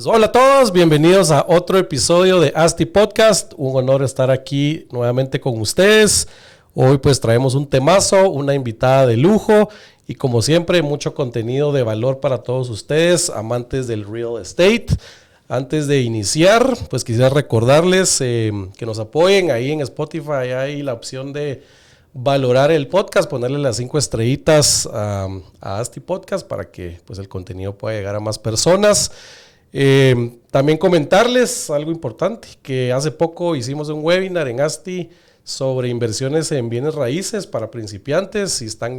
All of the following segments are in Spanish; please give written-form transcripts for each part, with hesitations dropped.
Hola a todos, bienvenidos a otro episodio de ASTI Podcast. Un honor estar aquí nuevamente con ustedes. Hoy pues traemos un temazo, una invitada de lujo y como siempre mucho contenido de valor para todos ustedes, amantes del real estate. Antes de iniciar, pues quisiera recordarles que nos apoyen. Ahí en Spotify hay la opción de valorar el podcast, ponerle las 5 estrellitas a ASTI Podcast para que pues el contenido pueda llegar a más personas. También comentarles algo importante, que hace poco hicimos un webinar en ASTI sobre inversiones en bienes raíces para principiantes. Si están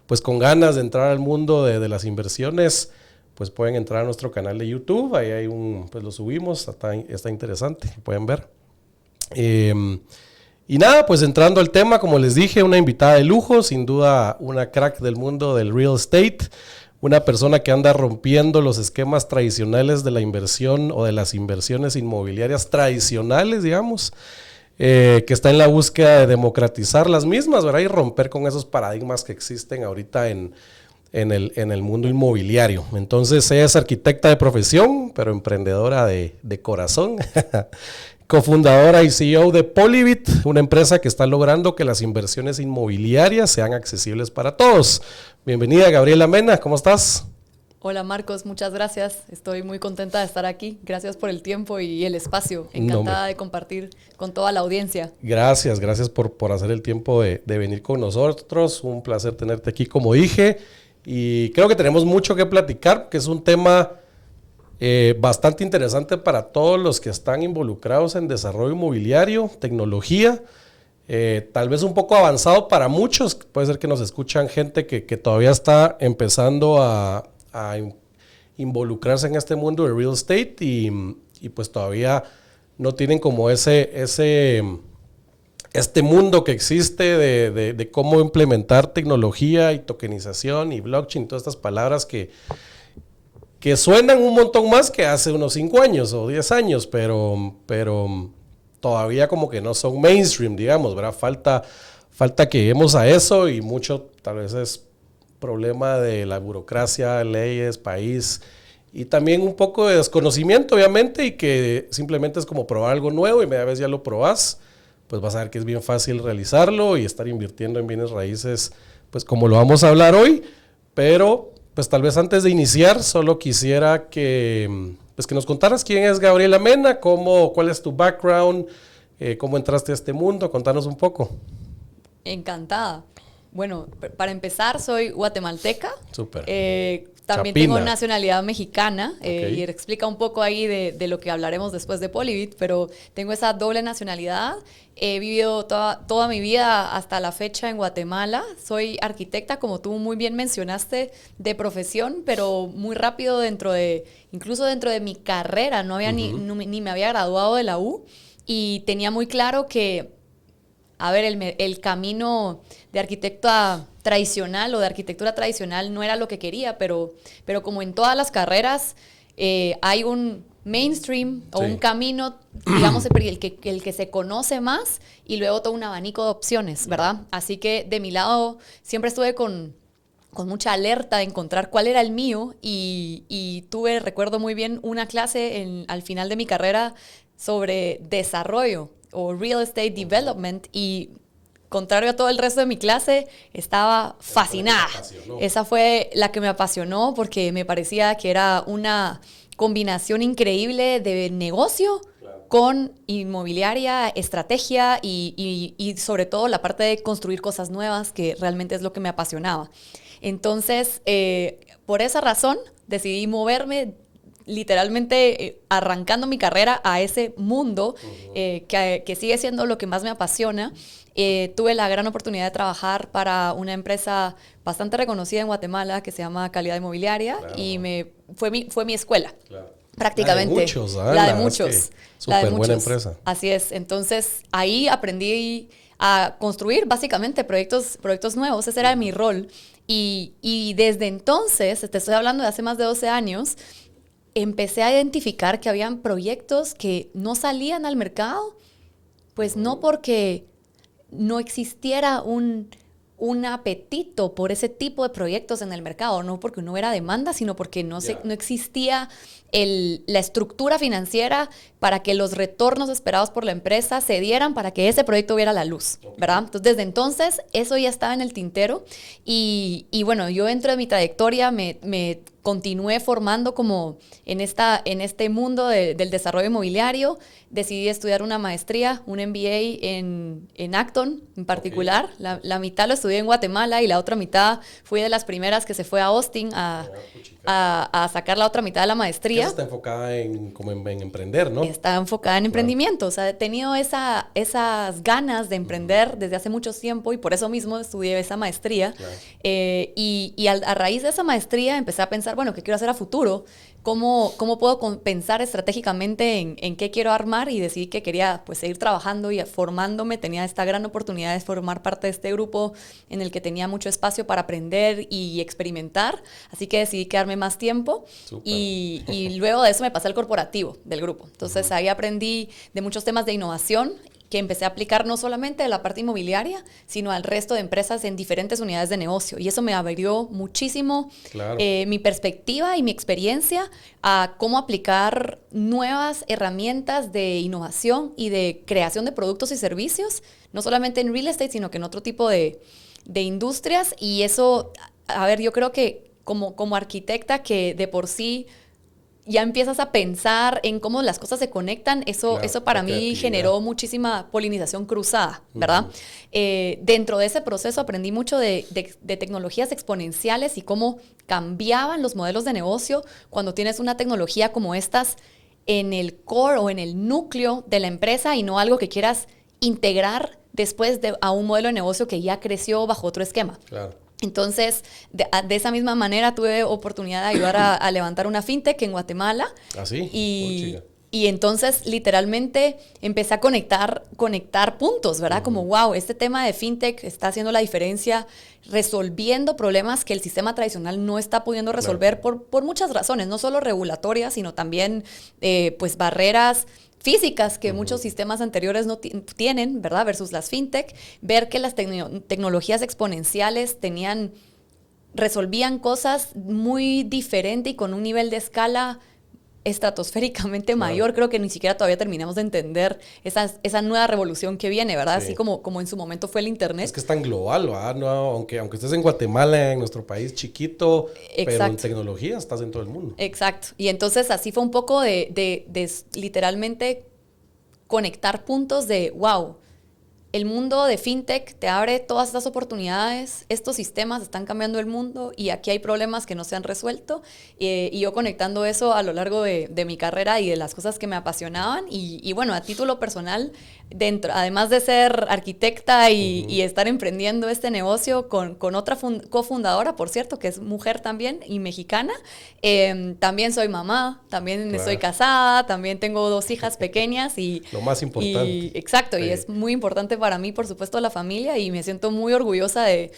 pues con ganas de entrar al mundo de las inversiones, pues pueden entrar a nuestro canal de YouTube. Ahí hay pues lo subimos, está interesante, pueden ver. Y nada, pues entrando al tema, como les dije, una invitada de lujo, sin duda una crack del mundo del real estate. Una persona que anda rompiendo los esquemas tradicionales de la inversión o de las inversiones inmobiliarias tradicionales, digamos, que está en la búsqueda de democratizar las mismas, ¿verdad? Y romper con esos paradigmas que existen ahorita en el mundo inmobiliario. Entonces, ella es arquitecta de profesión, pero emprendedora de corazón. Cofundadora y CEO de Polybit, una empresa que está logrando que las inversiones inmobiliarias sean accesibles para todos. Bienvenida, Gabriela Mena, ¿cómo estás? Hola Marcos, muchas gracias. Estoy muy contenta de estar aquí. Gracias por el tiempo y el espacio. Encantada de compartir con toda la audiencia. Gracias por hacer el tiempo de venir con nosotros. Un placer tenerte aquí, como dije. Y creo que tenemos mucho que platicar, que es un tema bastante interesante para todos los que están involucrados en desarrollo inmobiliario, tecnología. Tal vez un poco avanzado para muchos. Puede ser que nos escuchan gente que todavía está empezando a involucrarse en este mundo de real estate y pues todavía no tienen como este mundo que existe de cómo implementar tecnología y tokenización y blockchain, todas estas palabras que suenan un montón más que hace unos 5 años o 10 años, pero todavía como que no son mainstream, digamos, ¿verdad? Falta que lleguemos a eso y mucho tal vez es problema de la burocracia, leyes, país y también un poco de desconocimiento, obviamente, y que simplemente es como probar algo nuevo y media vez ya lo probás, pues vas a ver que es bien fácil realizarlo y estar invirtiendo en bienes raíces, pues como lo vamos a hablar hoy, pero pues tal vez antes de iniciar solo quisiera que nos contaras quién es Gabriela Mena, cuál es tu background, cómo entraste a este mundo, contanos un poco. Encantada. Bueno, para empezar, soy guatemalteca. Súper. También Chapina. tengo nacionalidad mexicana, Okay. y explica un poco ahí de lo que hablaremos después de Polybit, pero tengo esa doble nacionalidad. He vivido toda mi vida hasta la fecha en Guatemala. Soy arquitecta, como tú muy bien mencionaste, de profesión, pero muy rápido incluso dentro de mi carrera, no había ni me había graduado de la U y tenía muy claro que, a ver, el camino de arquitecta tradicional o de arquitectura tradicional no era lo que quería, pero como en todas las carreras hay un mainstream o un camino, digamos, el que se conoce más y luego todo un abanico de opciones, ¿verdad? Así que de mi lado siempre estuve con mucha alerta de encontrar cuál era el mío y recuerdo muy bien, una clase al final de mi carrera sobre desarrollo o real estate development y contrario a todo el resto de mi clase, estaba fascinada. Esa fue la que me apasionó porque me parecía que era una combinación increíble de negocio con inmobiliaria, estrategia y sobre todo la parte de construir cosas nuevas, que realmente es lo que me apasionaba. Entonces, por esa razón, decidí moverme literalmente arrancando mi carrera a ese mundo que sigue siendo lo que más me apasiona. Tuve la gran oportunidad de trabajar para una empresa bastante reconocida en Guatemala que se llama Calidad Inmobiliaria. Claro. Y fue mi escuela. Claro. Prácticamente. La de muchos. Súper buena empresa. Así es. Entonces, ahí aprendí a construir básicamente proyectos nuevos. Ese era mi rol. Y desde entonces, te estoy hablando de hace más de 12 años, empecé a identificar que habían proyectos que no salían al mercado, pues no porque no existiera un un apetito por ese tipo de proyectos en el mercado, no porque no hubiera demanda, sino porque no existía la estructura financiera para que los retornos esperados por la empresa se dieran para que ese proyecto viera la luz, ¿verdad? Entonces, desde entonces, eso ya estaba en el tintero y bueno, yo dentro de mi trayectoria me continué formando como en este mundo del desarrollo inmobiliario. Decidí estudiar una maestría, un MBA en Acton en particular. La mitad lo estudié en Guatemala y la otra mitad fui de las primeras que se fue a Austin a sacar la otra mitad de la maestría. Esa está enfocada en emprender, ¿no? Está enfocada en emprendimiento. O sea, he tenido esas ganas de emprender desde hace mucho tiempo y por eso mismo estudié esa maestría. Claro. Y a raíz de esa maestría empecé a pensar, bueno, ¿qué quiero hacer a futuro? ¿Cómo puedo pensar estratégicamente en qué quiero armar? Y decidí que quería pues seguir trabajando y formándome. Tenía esta gran oportunidad de formar parte de este grupo en el que tenía mucho espacio para aprender y experimentar. Así que decidí quedarme más tiempo. Y luego de eso me pasé al corporativo del grupo. Entonces ahí aprendí de muchos temas de innovación que empecé a aplicar no solamente de la parte inmobiliaria, sino al resto de empresas en diferentes unidades de negocio. Y eso me abrió muchísimo mi perspectiva y mi experiencia a cómo aplicar nuevas herramientas de innovación y de creación de productos y servicios, no solamente en real estate, sino que en otro tipo de industrias. Y eso, a ver, yo creo que como arquitecta que de por sí ya empiezas a pensar en cómo las cosas se conectan, eso para mí generó muchísima polinización cruzada, ¿verdad? Dentro de ese proceso aprendí mucho de tecnologías exponenciales y cómo cambiaban los modelos de negocio cuando tienes una tecnología como estas en el core o en el núcleo de la empresa y no algo que quieras integrar después a un modelo de negocio que ya creció bajo otro esquema. Claro. Entonces, de esa misma manera tuve oportunidad de ayudar a levantar una fintech en Guatemala. ¿Ah, sí? Y entonces, literalmente, empecé a conectar puntos, ¿verdad? Como, wow, este tema de fintech está haciendo la diferencia resolviendo problemas que el sistema tradicional no está pudiendo resolver por muchas razones, no solo regulatorias, sino también, pues, barreras físicas que muchos sistemas anteriores no tienen, ¿verdad? Versus las fintech, ver que las tecnologías exponenciales resolvían cosas muy diferente y con un nivel de escala estratosféricamente mayor. Creo que ni siquiera todavía terminamos de entender esa nueva revolución que viene, ¿verdad? Sí. Así como en su momento fue el internet. Es que es tan global, ¿verdad? No, aunque estés en Guatemala, en nuestro país chiquito, pero en tecnología estás en todo el mundo. Exacto. Y entonces así fue un poco de literalmente conectar puntos de, wow, el mundo de fintech te abre todas estas oportunidades, estos sistemas están cambiando el mundo y aquí hay problemas que no se han resuelto y yo conectando eso a lo largo de mi carrera y de las cosas que me apasionaban y bueno, a título personal, además de ser arquitecta y estar emprendiendo este negocio con otra cofundadora, por cierto, que es mujer también y mexicana, también soy mamá, también estoy casada, también tengo 2 hijas pequeñas y... Lo más importante. Exacto, y es muy importante para mí, por supuesto, la familia y me siento muy orgullosa de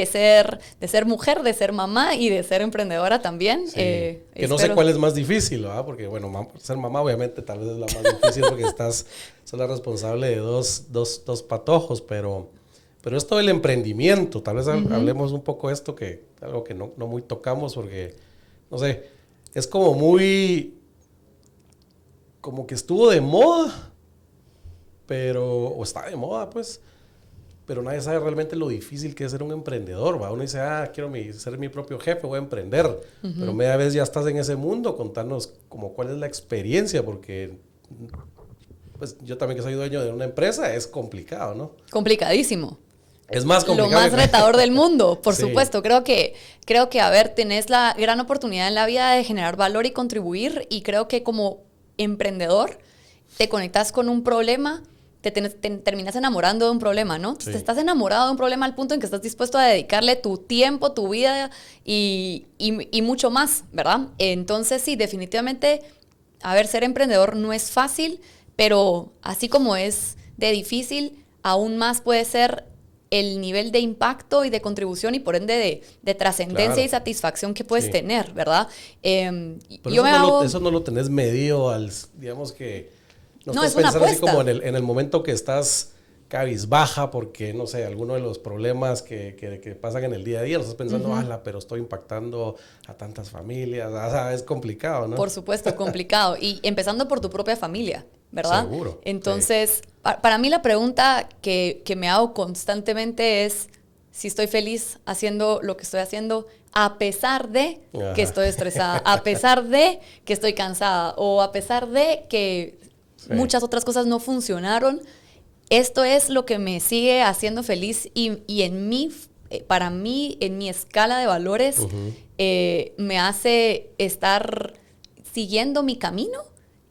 ser mujer, de ser mamá y de ser emprendedora también. Sí. Que no sé cuál es más difícil, ¿verdad? Porque, bueno, ser mamá obviamente tal vez es la más difícil porque sos la responsable de dos patojos, pero esto del emprendimiento, tal vez hablemos un poco de esto, que algo que no muy tocamos porque, no sé, es como que estuvo de moda, o está de moda, pues, pero nadie sabe realmente lo difícil que es ser un emprendedor, ¿va? Uno dice, quiero ser mi propio jefe, voy a emprender, pero media vez ya estás en ese mundo, contanos como cuál es la experiencia, porque pues yo también que soy dueño de una empresa, es complicado, ¿no? Complicadísimo. Es más complicado. Lo más retador del mundo, por supuesto. Creo que, a ver, tenés la gran oportunidad en la vida de generar valor y contribuir, y creo que como emprendedor te conectas con un problema, te terminas enamorando de un problema, ¿no? Sí. Te estás enamorado de un problema al punto en que estás dispuesto a dedicarle tu tiempo, tu vida y mucho más, ¿verdad? Entonces, sí, definitivamente, a ver, ser emprendedor no es fácil, pero así como es de difícil, aún más puede ser el nivel de impacto y de contribución y por ende de trascendencia y satisfacción que puedes tener, ¿verdad? Pero eso no lo tenés medido digamos que... No, es una apuesta. Así como en el momento que estás cabizbaja porque, no sé, alguno de los problemas que pasan en el día a día, lo estás pensando, ala, pero estoy impactando a tantas familias, o sea, es complicado, ¿no? Por supuesto, complicado. Y empezando por tu propia familia, ¿verdad? Seguro. Entonces, para mí la pregunta que me hago constantemente es si estoy feliz haciendo lo que estoy haciendo a pesar de que estoy estresada, a pesar de que estoy cansada o a pesar de que muchas otras cosas no funcionaron. Esto es lo que me sigue haciendo feliz y en mí, para mí, en mi escala de valores, me hace estar siguiendo mi camino.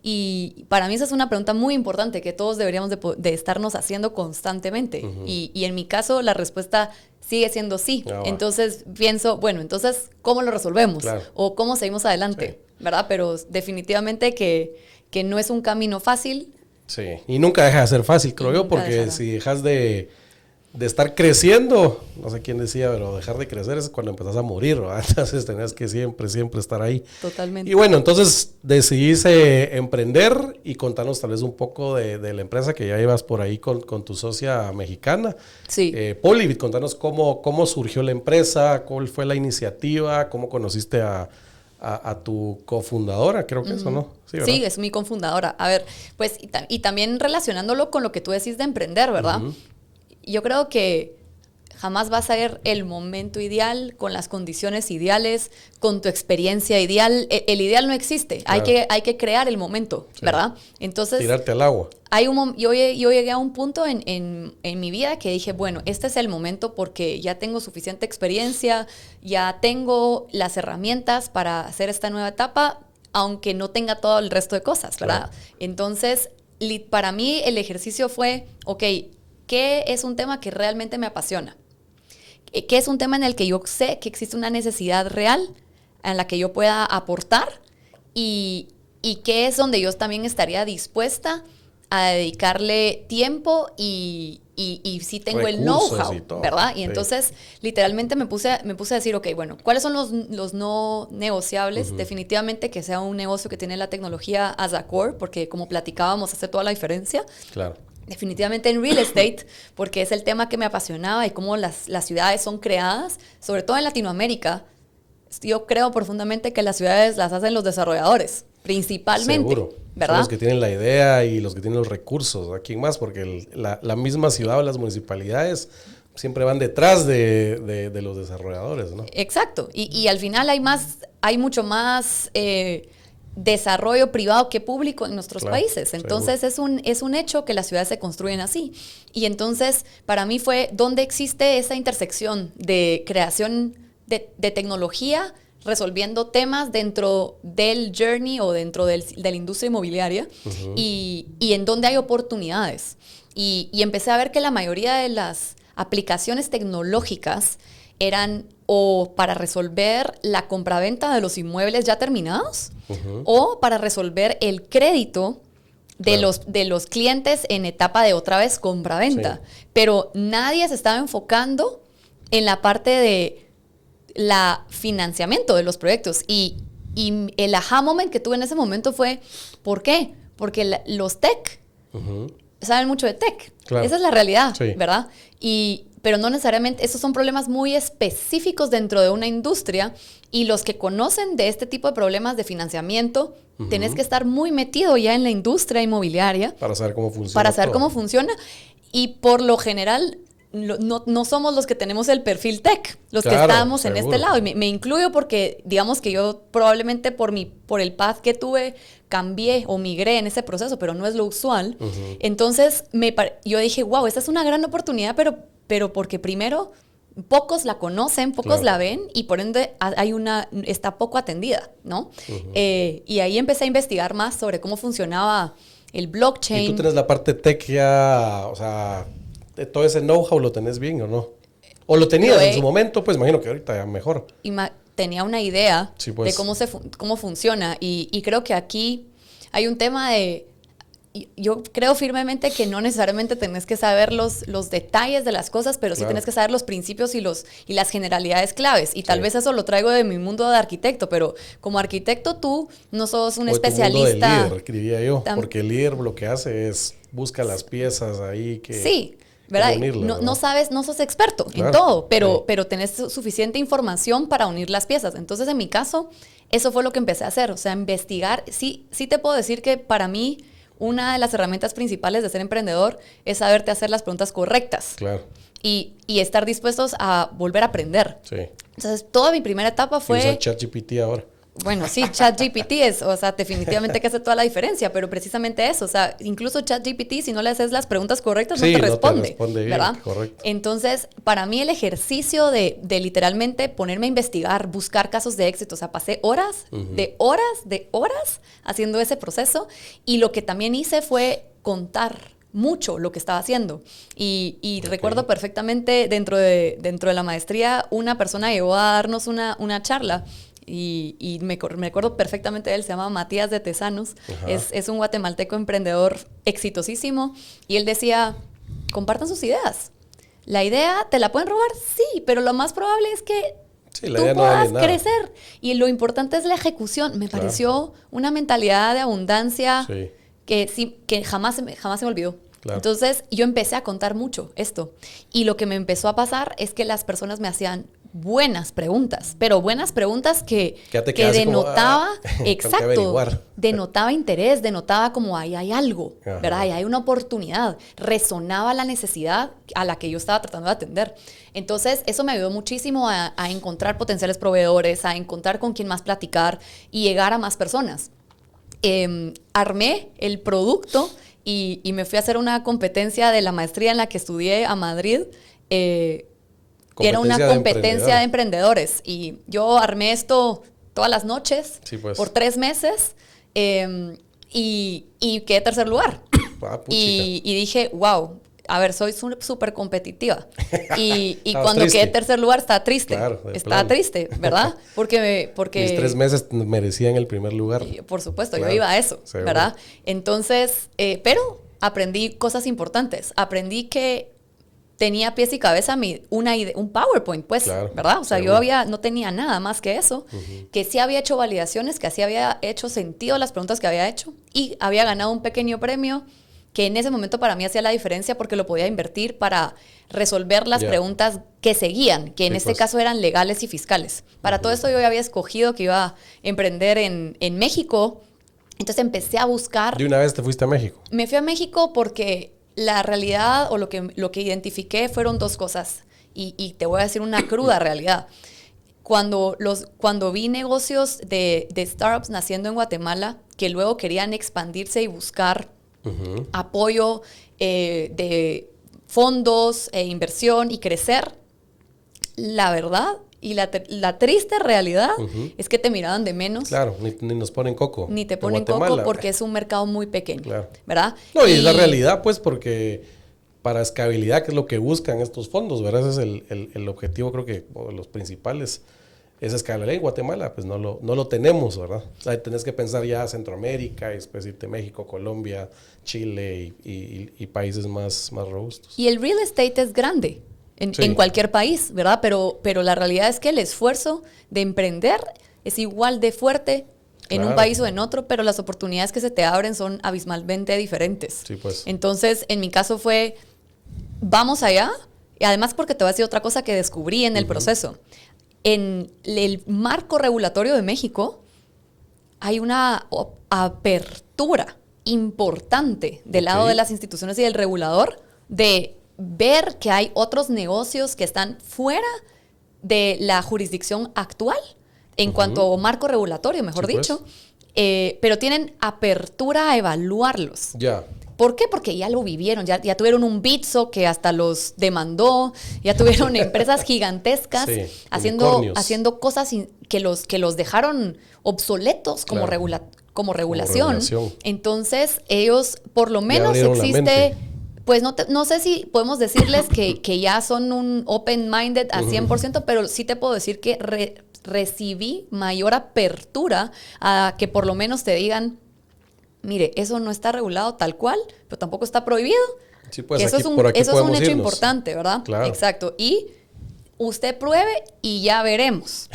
Y para mí esa es una pregunta muy importante que todos deberíamos de estarnos haciendo constantemente. Y en mi caso la respuesta sigue siendo sí. Entonces pienso, bueno, entonces, ¿cómo lo resolvemos? Claro. O ¿cómo seguimos adelante? ¿Verdad? Pero definitivamente que no es un camino fácil. Sí, y nunca deja de ser fácil, creo yo, porque si dejas de estar creciendo, no sé quién decía, pero dejar de crecer es cuando empezás a morir, ¿verdad? Entonces tenés que siempre estar ahí. Totalmente. Y bueno, entonces decidís emprender y contanos tal vez un poco de la empresa que ya llevas por ahí con tu socia mexicana. Sí. Polivit, contanos cómo surgió la empresa, cuál fue la iniciativa, cómo conociste a tu cofundadora, creo que eso, ¿no? Sí, es mi cofundadora. A ver, pues, y también relacionándolo con lo que tú decís de emprender, ¿verdad? Yo creo que jamás va a ser el momento ideal, con las condiciones ideales, con tu experiencia ideal. El ideal no existe. Claro. Hay que crear el momento, ¿verdad? Entonces, tirarte al agua. Yo llegué a un punto en mi vida que dije, bueno, este es el momento porque ya tengo suficiente experiencia, ya tengo las herramientas para hacer esta nueva etapa, aunque no tenga todo el resto de cosas, ¿verdad? Claro. Entonces, para mí el ejercicio fue, ok, ¿qué es un tema que realmente me apasiona? ¿Qué es un tema en el que yo sé que existe una necesidad real en la que yo pueda aportar? ¿Y qué es donde yo también estaría dispuesta a dedicarle tiempo y sí tengo el know-how, ¿verdad? Y entonces, literalmente me puse a decir, ok, bueno, ¿cuáles son los no negociables? Definitivamente que sea un negocio que tiene la tecnología as a core, porque como platicábamos, hace toda la diferencia. Claro. Definitivamente en real estate, porque es el tema que me apasionaba y cómo las ciudades son creadas, sobre todo en Latinoamérica. Yo creo profundamente que las ciudades las hacen los desarrolladores, principalmente. Seguro. ¿Verdad? Son los que tienen la idea y los que tienen los recursos. ¿A quién más? Porque la misma ciudad o las municipalidades siempre van detrás de los desarrolladores, ¿no? Exacto. Y al final hay mucho más desarrollo privado que público en nuestros países. Entonces es un hecho que las ciudades se construyen así. Y entonces para mí fue dónde existe esa intersección de creación de tecnología resolviendo temas dentro del journey o dentro de la industria inmobiliaria y en dónde hay oportunidades. Y empecé a ver que la mayoría de las aplicaciones tecnológicas eran o para resolver la compraventa de los inmuebles ya terminados o para resolver el crédito de los clientes en etapa de otra vez compraventa. Sí. Pero nadie se estaba enfocando en la parte de la financiamiento de los proyectos. Y el aha moment que tuve en ese momento fue, ¿por qué? Porque los tech saben mucho de tech. Claro. Esa es la realidad, ¿verdad? Pero no necesariamente, esos son problemas muy específicos dentro de una industria y los que conocen de este tipo de problemas de financiamiento, tenés que estar muy metido ya en la industria inmobiliaria. Para saber cómo funciona. Para saber cómo funciona. Y por lo general, no somos los que tenemos el perfil tech, los que estamos en este lado. Y me incluyo porque, digamos que yo probablemente por el path que tuve, cambié o migré en ese proceso, pero no es lo usual. Entonces, yo dije, wow, esta es una gran oportunidad, pero porque primero pocos la conocen, pocos la ven y por ende está poco atendida, ¿no? Y ahí empecé a investigar más sobre cómo funcionaba el blockchain. ¿Y tú tienes la parte tech ya, o sea, todo ese know-how lo tenés bien o no? ¿O lo tenías en su momento? Pues imagino que ahorita ya mejor. Tenía una idea de cómo funciona y creo que aquí hay un tema de... Yo creo firmemente que no necesariamente tenés que saber los detalles de las cosas, pero sí tenés que saber los principios y las generalidades claves. Y tal vez eso lo traigo de mi mundo de arquitecto, pero como arquitecto tú no sos un especialista. Tu mundo de líder, diría yo, porque el líder lo que hace es busca las piezas ahí que... Sí, ¿verdad? Unirla, no, ¿verdad? no sabes, no sos experto en todo, pero tenés suficiente información para unir las piezas. Entonces, en mi caso, eso fue lo que empecé a hacer, o sea, investigar. Sí, sí te puedo decir que para mí una de las herramientas principales de ser emprendedor es saberte hacer las preguntas correctas. Claro. Y estar dispuestos a volver a aprender. Sí. Entonces, toda mi primera etapa fue... Y usar ChatGPT ahora. Bueno, sí, ChatGPT es, o sea, definitivamente que hace toda la diferencia, pero precisamente eso, o sea, incluso ChatGPT, si no le haces las preguntas correctas, Sí, no te no responde, te responde bien, ¿verdad? correcto. Entonces, para mí el ejercicio de literalmente ponerme a investigar, buscar casos de éxito, o sea, pasé horas, de horas haciendo ese proceso, y lo que también hice fue contar mucho lo que estaba haciendo. Y recuerdo perfectamente dentro de la maestría, una persona llegó a darnos una charla. Y me acuerdo perfectamente de él, se llama Matías de Tesanos, es un guatemalteco emprendedor exitosísimo, y él decía, compartan sus ideas. La idea, ¿te la pueden robar? Sí, pero lo más probable es que Sí, la tú idea no vale puedas nada. crecer. Y lo importante es la ejecución. Me pareció una mentalidad de abundancia Sí. que jamás se me olvidó. Claro. Entonces, yo empecé a contar mucho esto. Y lo que me empezó a pasar es que las personas me hacían buenas preguntas, pero buenas preguntas que denotaba, exacto, denotaba interés, denotaba como ahí hay algo, ¿verdad? Ahí hay una oportunidad, resonaba la necesidad a la que yo estaba tratando de atender. Entonces, eso me ayudó muchísimo a encontrar potenciales proveedores, a encontrar con quién más platicar y llegar a más personas. Armé el producto y me fui a hacer una competencia de la maestría en la que estudié a Madrid. Era una competencia de emprendedores. Y yo armé esto todas las noches, sí, pues. por 3 meses, y quedé tercer lugar. Y dije, wow, a ver, soy súper competitiva. Y cuando quedé tercer lugar, estaba triste. Claro, estaba triste, ¿verdad? Porque mis 3 meses merecían el primer lugar. Por supuesto, claro, yo iba a eso, seguro. ¿Verdad? Entonces, pero aprendí cosas importantes. Aprendí que tenía pies y cabeza un PowerPoint, pues, claro, ¿verdad? O sea, seguro. Yo no tenía nada más que eso, que sí había hecho validaciones, que sí había hecho sentido las preguntas que había hecho y había ganado un pequeño premio que en ese momento para mí hacía la diferencia porque lo podía invertir para resolver las preguntas que seguían, que en este caso eran legales y fiscales. Para todo esto yo había escogido que iba a emprender en México, entonces empecé a buscar... ¿De una vez te fuiste a México? Me fui a México porque la realidad o lo que identifiqué fueron 2 cosas y te voy a decir una cruda realidad. Cuando vi negocios de startups naciendo en Guatemala que luego querían expandirse y buscar apoyo de fondos e inversión y crecer, la verdad y la triste realidad es que te miraban de menos. Claro, ni nos ponen coco. Ni te ponen coco porque es un mercado muy pequeño, claro. ¿Verdad? No, y es la realidad, pues, porque para escalabilidad, que es lo que buscan estos fondos, ¿verdad? Ese es el objetivo, creo que, o de los principales. Esa escalabilidad en Guatemala, pues no lo tenemos, ¿verdad? O sea, tenés que pensar ya Centroamérica, y después irte a México, Colombia, Chile y países más robustos. Y el real estate es grande en cualquier país, ¿verdad? Pero la realidad es que el esfuerzo de emprender es igual de fuerte en un país o en otro, pero las oportunidades que se te abren son abismalmente diferentes. Sí, pues. Entonces, en mi caso fue, vamos allá, y además porque te voy a decir otra cosa que descubrí en el proceso. En el marco regulatorio de México hay una apertura importante del lado de las instituciones y del regulador de ver que hay otros negocios que están fuera de la jurisdicción actual en cuanto a marco regulatorio, mejor dicho, pero tienen apertura a evaluarlos. Ya. ¿Por qué? Porque ya lo vivieron, ya tuvieron un Bitso que hasta los demandó, ya tuvieron empresas gigantescas haciendo cosas que los dejaron obsoletos como regulación. Entonces, ellos, por lo menos existe, pues no sé si podemos decirles que ya son un open-minded a 100%, pero sí te puedo decir que recibí mayor apertura a que por lo menos te digan, mire, eso no está regulado tal cual, pero tampoco está prohibido. Sí, pues eso es un hecho importante, ¿verdad? Claro. Exacto. Y usted pruebe y ya veremos.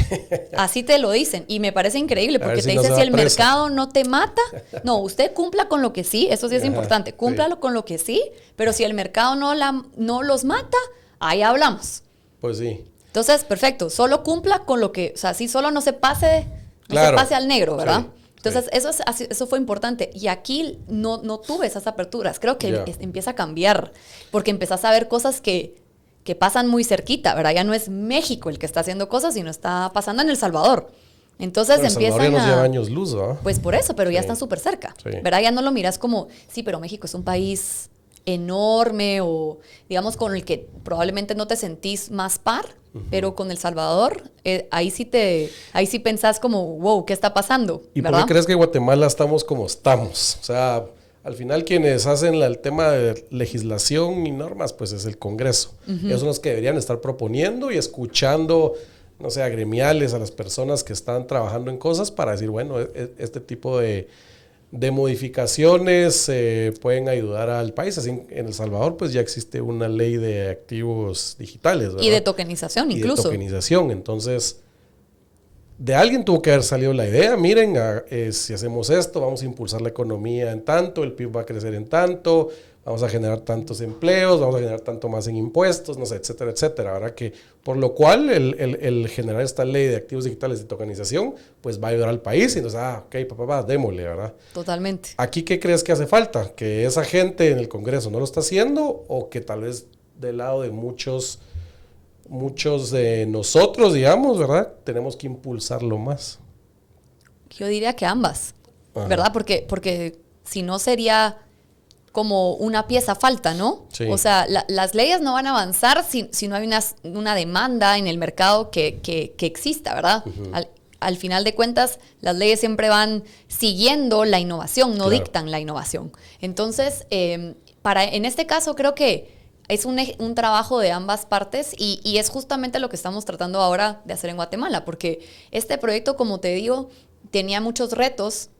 Así te lo dicen. Y me parece increíble porque te dice, si el mercado no te mata, no, usted cumpla con lo que sí, eso sí es importante, cúmplalo con lo que sí, pero si el mercado no los mata, ahí hablamos. Pues sí. Entonces, perfecto, solo cumpla con lo que, o sea, si solo no se pase al negro, ¿verdad? Sí. Entonces, eso fue importante. Y aquí no tuve esas aperturas. Creo que empieza a cambiar, porque empezás a ver cosas que pasan muy cerquita, ¿verdad? Ya no es México el que está haciendo cosas, sino está pasando en El Salvador. Entonces pero empiezan ya nos lleva años luz, ¿verdad? Pues por eso, pero ya están súper cerca, ¿verdad? Ya no lo miras como, sí, pero México es un país enorme o, digamos, con el que probablemente no te sentís más par, pero con El Salvador, ahí sí pensás como, wow, ¿qué está pasando? ¿Y ¿verdad? ¿Por qué crees que en Guatemala estamos como estamos? O sea, al final quienes hacen el tema de legislación y normas, pues es el Congreso. Ellos son los que deberían estar proponiendo y escuchando, no sé, a gremiales, a las personas que están trabajando en cosas para decir, bueno, este tipo de modificaciones pueden ayudar al país. Así en El Salvador pues ya existe una ley de activos digitales, ¿verdad? Y de tokenización incluso. Y de tokenización. Entonces, de alguien tuvo que haber salido la idea, miren, si hacemos esto, vamos a impulsar la economía en tanto, el PIB va a crecer en tanto, vamos a generar tantos empleos, vamos a generar tanto más en impuestos, no sé, etcétera, etcétera, ¿verdad? Que, por lo cual, el generar esta ley de activos digitales de tokenización, pues va a ayudar al país y entonces, ok, démosle, ¿verdad? Totalmente. ¿Aquí qué crees que hace falta? ¿Que esa gente en el Congreso no lo está haciendo o que tal vez del lado de muchos de nosotros, digamos, ¿verdad? Tenemos que impulsarlo más? Yo diría que ambas, ¿verdad? Porque si no sería como una pieza falta, ¿no? Sí. O sea, las leyes no van a avanzar si no hay una demanda en el mercado que exista, ¿verdad? Al final de cuentas, las leyes siempre van siguiendo la innovación, no dictan la innovación. Entonces, en este caso creo que es un trabajo de ambas partes y es justamente lo que estamos tratando ahora de hacer en Guatemala, porque este proyecto, como te digo, tenía muchos retos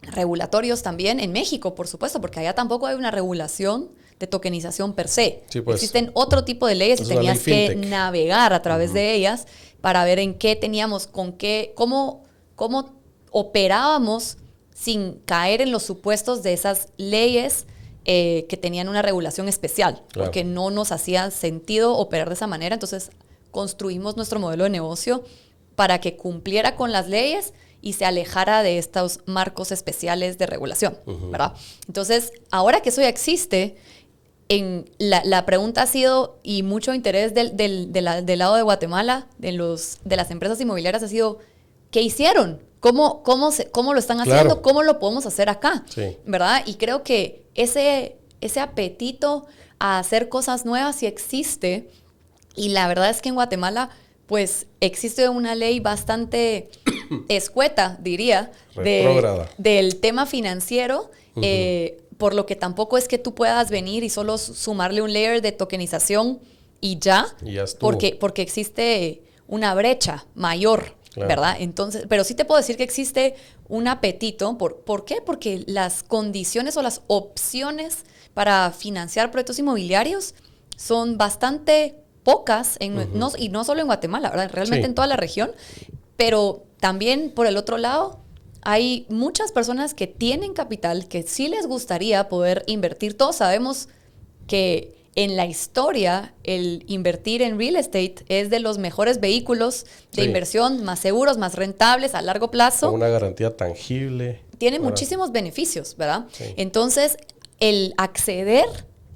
regulatorios también en México, por supuesto, porque allá tampoco hay una regulación de tokenización per se. Sí, pues, existen otro tipo de leyes y tenías que navegar a través de ellas para ver en qué teníamos, cómo operábamos sin caer en los supuestos de esas leyes que tenían una regulación especial, porque no nos hacía sentido operar de esa manera. Entonces construimos nuestro modelo de negocio para que cumpliera con las leyes y se alejara de estos marcos especiales de regulación, ¿verdad? Entonces, ahora que eso ya existe, la pregunta ha sido, y mucho interés del lado de Guatemala, de las empresas inmobiliarias, ha sido, ¿qué hicieron? ¿Cómo lo están haciendo? ¿Cómo lo podemos hacer acá? Sí. ¿Verdad? Y creo que ese apetito a hacer cosas nuevas sí existe, y la verdad es que en Guatemala pues existe una ley bastante escueta, diría, del tema financiero, por lo que tampoco es que tú puedas venir y solo sumarle un layer de tokenización y ya porque existe una brecha mayor, ¿verdad? Entonces, pero sí te puedo decir que existe un apetito. ¿Por qué? Porque las condiciones o las opciones para financiar proyectos inmobiliarios son bastante pocas, y no solo en Guatemala, ¿verdad? Realmente en toda la región, pero también por el otro lado hay muchas personas que tienen capital que sí les gustaría poder invertir. Todos sabemos que en la historia el invertir en real estate es de los mejores vehículos de inversión, más seguros, más rentables a largo plazo. Con una garantía tangible. Tiene muchísimos beneficios, ¿verdad? Sí. Entonces, el acceder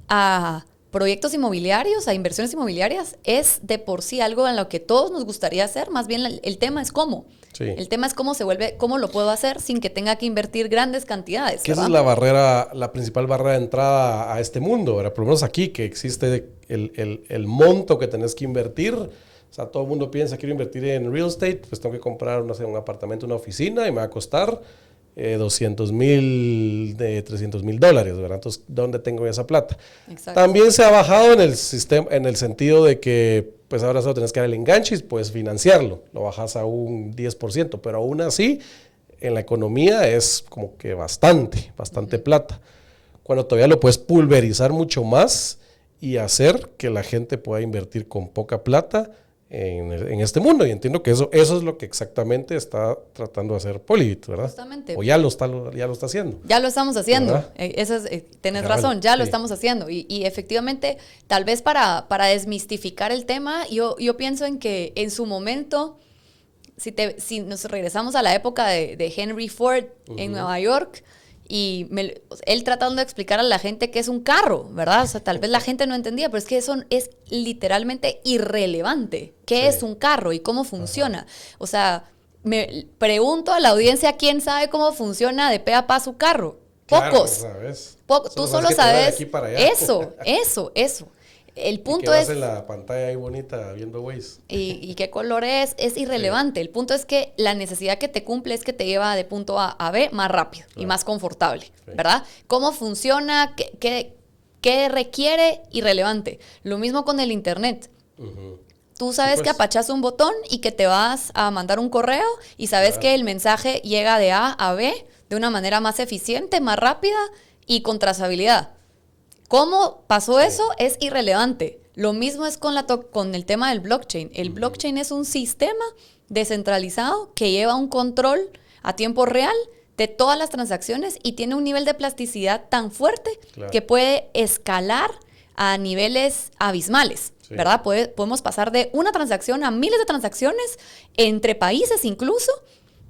a proyectos inmobiliarios, a inversiones inmobiliarias, es de por sí algo en lo que todos nos gustaría hacer. Más bien el tema es cómo. Sí. El tema es cómo lo puedo hacer sin que tenga que invertir grandes cantidades. Que esa es la principal barrera de entrada a este mundo, ¿verdad? Por lo menos aquí, que existe el monto que tenés que invertir. O sea, todo el mundo piensa, quiero invertir en real estate, pues tengo que comprar, no sé, un apartamento, una oficina, y me va a costar $200,000, $300,000, ¿verdad? Entonces, ¿dónde tengo esa plata? Exacto. También se ha bajado en el sistema, en el sentido de que, pues ahora solo tenés que dar el enganche y puedes financiarlo. Lo bajas a un 10%, pero aún así, en la economía es como que bastante plata. Cuando todavía lo puedes pulverizar mucho más y hacer que la gente pueda invertir con poca plata en este mundo. Y entiendo que eso es lo que exactamente está tratando de hacer Polybit, ¿verdad? Justamente. O ya lo está haciendo. Ya lo estamos haciendo. Tenés razón, ya lo sí. estamos haciendo. Y efectivamente, tal vez para desmistificar el tema, yo pienso en que en su momento, si nos regresamos a la época de Henry Ford en Nueva York, y él tratando de explicar a la gente qué es un carro, ¿verdad? O sea, tal vez la gente no entendía, pero es que eso es literalmente irrelevante. ¿Qué es un carro y cómo funciona? O sea, me pregunto a la audiencia quién sabe cómo funciona de pe a pa su carro. Pocos. Claro, Tú solo sabes eso. El punto es... en la pantalla ahí bonita viendo Waze. Y qué color es irrelevante. El punto es que la necesidad que te cumple es que te lleva de punto A a B más rápido y más confortable, ¿verdad? ¿Cómo funciona? ¿Qué requiere? Irrelevante. Lo mismo con el internet. Tú sabes que apachas un botón y que te vas a mandar un correo y sabes que el mensaje llega de A a B de una manera más eficiente, más rápida y con trazabilidad. ¿Cómo pasó eso? Es irrelevante. Lo mismo es con el tema del blockchain. El blockchain es un sistema descentralizado que lleva un control a tiempo real de todas las transacciones y tiene un nivel de plasticidad tan fuerte que puede escalar a niveles abismales, ¿verdad? Podemos pasar de una transacción a miles de transacciones entre países incluso,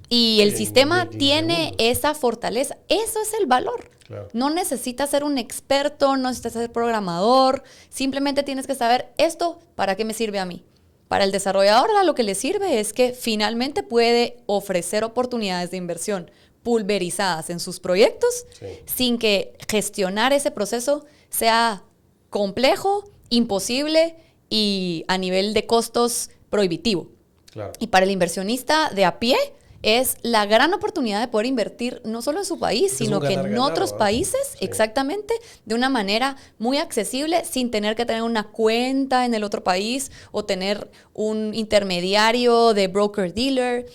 y el sistema tiene esa fortaleza. Eso es el valor. Claro. No necesitas ser un experto, no necesitas ser programador, simplemente tienes que saber esto, ¿para qué me sirve a mí? Para el desarrollador lo que le sirve es que finalmente puede ofrecer oportunidades de inversión pulverizadas en sus proyectos sin que gestionar ese proceso sea complejo, imposible y a nivel de costos prohibitivo. Claro. Y para el inversionista de a pie, es la gran oportunidad de poder invertir no solo en su país, sino que en otros países, exactamente, de una manera muy accesible, sin tener que tener una cuenta en el otro país o tener un intermediario de broker-dealer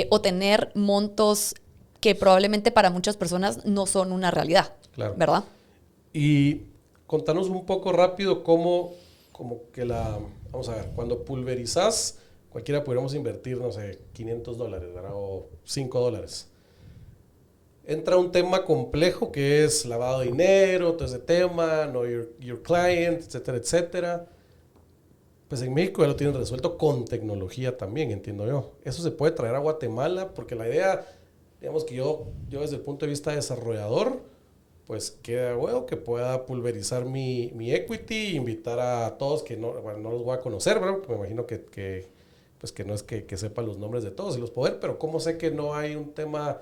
o tener montos que probablemente para muchas personas no son una realidad, ¿verdad? Y contanos un poco rápido cómo vamos a ver, cuando pulverizas, cualquiera podríamos invertir, no sé, $500, ¿verdad? O $5. Entra un tema complejo que es lavado de dinero, todo ese tema, know your client, etcétera, etcétera. Pues en México ya lo tienen resuelto con tecnología también, entiendo yo. Eso se puede traer a Guatemala porque la idea, digamos que yo desde el punto de vista desarrollador, pues queda huevo que pueda pulverizar mi equity e invitar a todos que no los voy a conocer, ¿verdad? Me imagino que no es que sepa los nombres de todos y los poder, pero ¿cómo sé que no hay un tema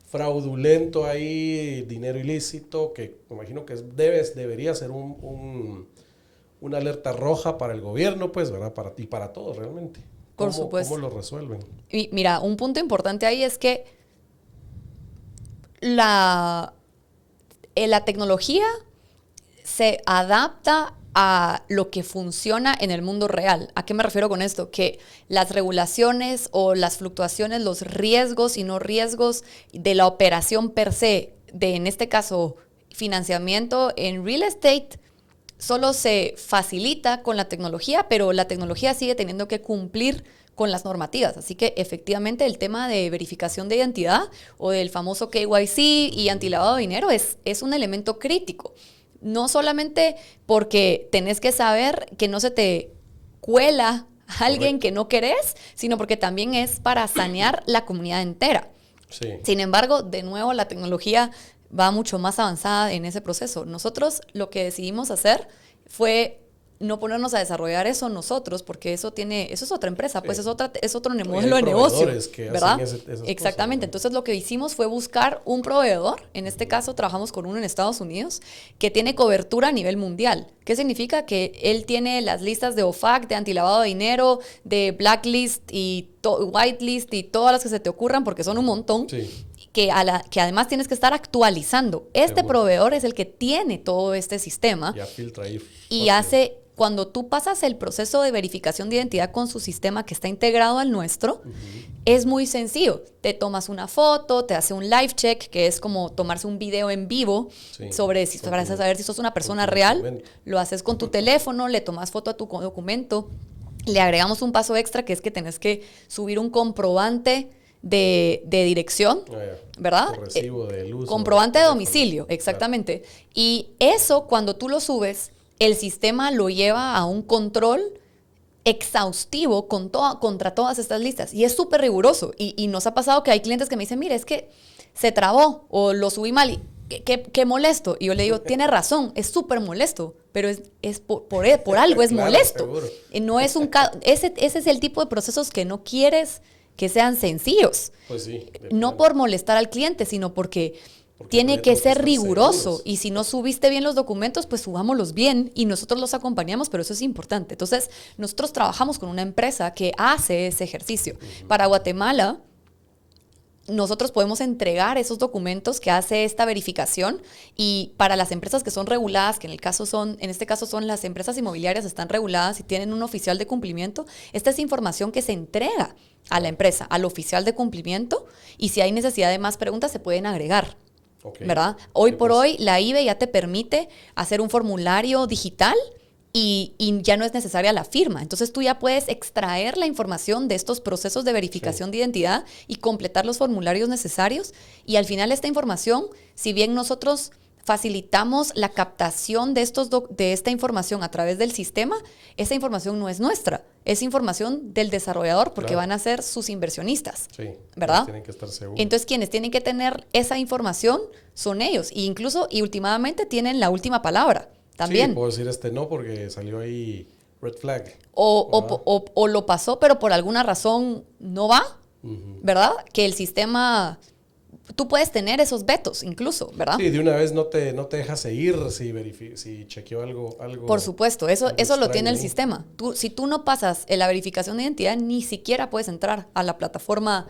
fraudulento ahí, dinero ilícito, que me imagino que debería ser una alerta roja para el gobierno, pues, ¿verdad? Y para todos realmente. Por supuesto. ¿Cómo lo resuelven? Y mira, un punto importante ahí es que la tecnología se adapta a lo que funciona en el mundo real. ¿A qué me refiero con esto? Que las regulaciones o las fluctuaciones, los riesgos y no riesgos de la operación per se, en este caso, financiamiento en real estate, solo se facilita con la tecnología, pero la tecnología sigue teniendo que cumplir con las normativas. Así que efectivamente el tema de verificación de identidad o del famoso KYC y antilavado de dinero es un elemento crítico. No solamente porque tenés que saber que no se te cuela alguien que no querés, sino porque también es para sanear la comunidad entera. Sí. Sin embargo, de nuevo, la tecnología va mucho más avanzada en ese proceso. Nosotros lo que decidimos hacer fue no ponernos a desarrollar eso nosotros, porque eso es otra empresa, pues es otro modelo de negocio, ¿verdad? Exactamente. Entonces lo que hicimos fue buscar un proveedor, en este caso trabajamos con uno en Estados Unidos, que tiene cobertura a nivel mundial. ¿Qué significa? Que él tiene las listas de OFAC, de antilavado de dinero, de blacklist y whitelist y todas las que se te ocurran, porque son un montón. Sí. Que además tienes que estar actualizando. Este proveedor es el que tiene todo este sistema. Ya filtra ahí. Y hace... Cuando tú pasas el proceso de verificación de identidad con su sistema que está integrado al nuestro, es muy sencillo. Te tomas una foto, te hace un live check, que es como tomarse un video en vivo para saber si sos una persona real. Lo haces con tu teléfono, le tomas foto a tu documento le agregamos un paso extra, que es que tenés que subir un comprobante de dirección, ¿verdad? Por recibo de luz. Comprobante de domicilio, exactamente. Claro. Y eso, cuando tú lo subes, el sistema lo lleva a un control exhaustivo contra todas estas listas. Y es súper riguroso. Y nos ha pasado que hay clientes que me dicen, mire, es que se trabó o lo subí mal y qué molesto. Y yo le digo, tiene razón, es súper molesto, pero es por algo es claro, molesto. No es ese es el tipo de procesos que no quieres que sean sencillos. Pues sí, no por molestar al cliente, sino porque tiene que ser riguroso. Seguros. Y si no subiste bien los documentos, pues subámoslos bien y nosotros los acompañamos, pero eso es importante. Entonces, nosotros trabajamos con una empresa que hace ese ejercicio. Para Guatemala, nosotros podemos entregar esos documentos que hace esta verificación, y para las empresas que son reguladas, que en este caso son las empresas inmobiliarias, están reguladas y tienen un oficial de cumplimiento, esta es información que se entrega a la empresa, al oficial de cumplimiento, y si hay necesidad de más preguntas se pueden agregar. Okay. ¿Verdad? Hoy por hoy la IBE ya te permite hacer un formulario digital y ya no es necesaria la firma. Entonces tú ya puedes extraer la información de estos procesos de verificación de identidad y completar los formularios necesarios. Y al final esta información, si bien nosotros facilitamos la captación de esta información a través del sistema, esa información no es nuestra, es información del desarrollador, porque van a ser sus inversionistas, ¿verdad? Tienen que estar seguros. Entonces, quienes tienen que tener esa información son ellos, y últimamente tienen la última palabra también. Sí, puedo decir no porque salió ahí red flag. O lo pasó, pero por alguna razón no va, ¿verdad? Que el sistema... Tú puedes tener esos vetos incluso, ¿verdad? Sí, de una vez no te deja seguir si chequeó algo. Por supuesto, eso lo tiene el sistema. Si tú no pasas la verificación de identidad, ni siquiera puedes entrar a la plataforma.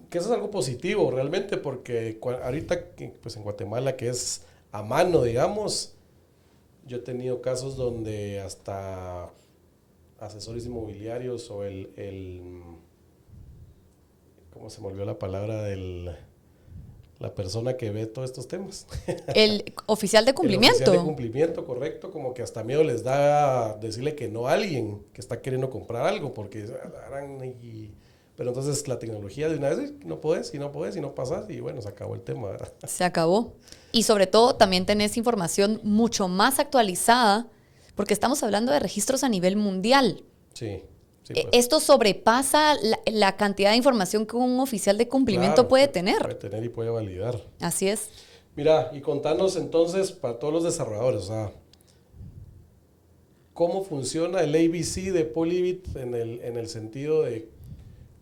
Que eso es algo positivo realmente, porque ahorita pues en Guatemala, que es a mano, digamos, yo he tenido casos donde hasta asesores inmobiliarios o ¿cómo se me olvidó la palabra la persona que ve todos estos temas? El oficial de cumplimiento. El oficial de cumplimiento, correcto. Como que hasta miedo les da decirle que no a alguien que está queriendo comprar algo, porque pero entonces la tecnología de una vez, no podés, y no pasas, y bueno, se acabó el tema, ¿verdad? Se acabó. Y sobre todo también tenés información mucho más actualizada, porque estamos hablando de registros a nivel mundial. Sí. Pues. Esto sobrepasa la cantidad de información que un oficial de cumplimiento puede tener. Puede tener y puede validar. Así es. Mira, y contanos entonces para todos los desarrolladores, o sea, ¿cómo funciona el ABC de Polivit en el sentido de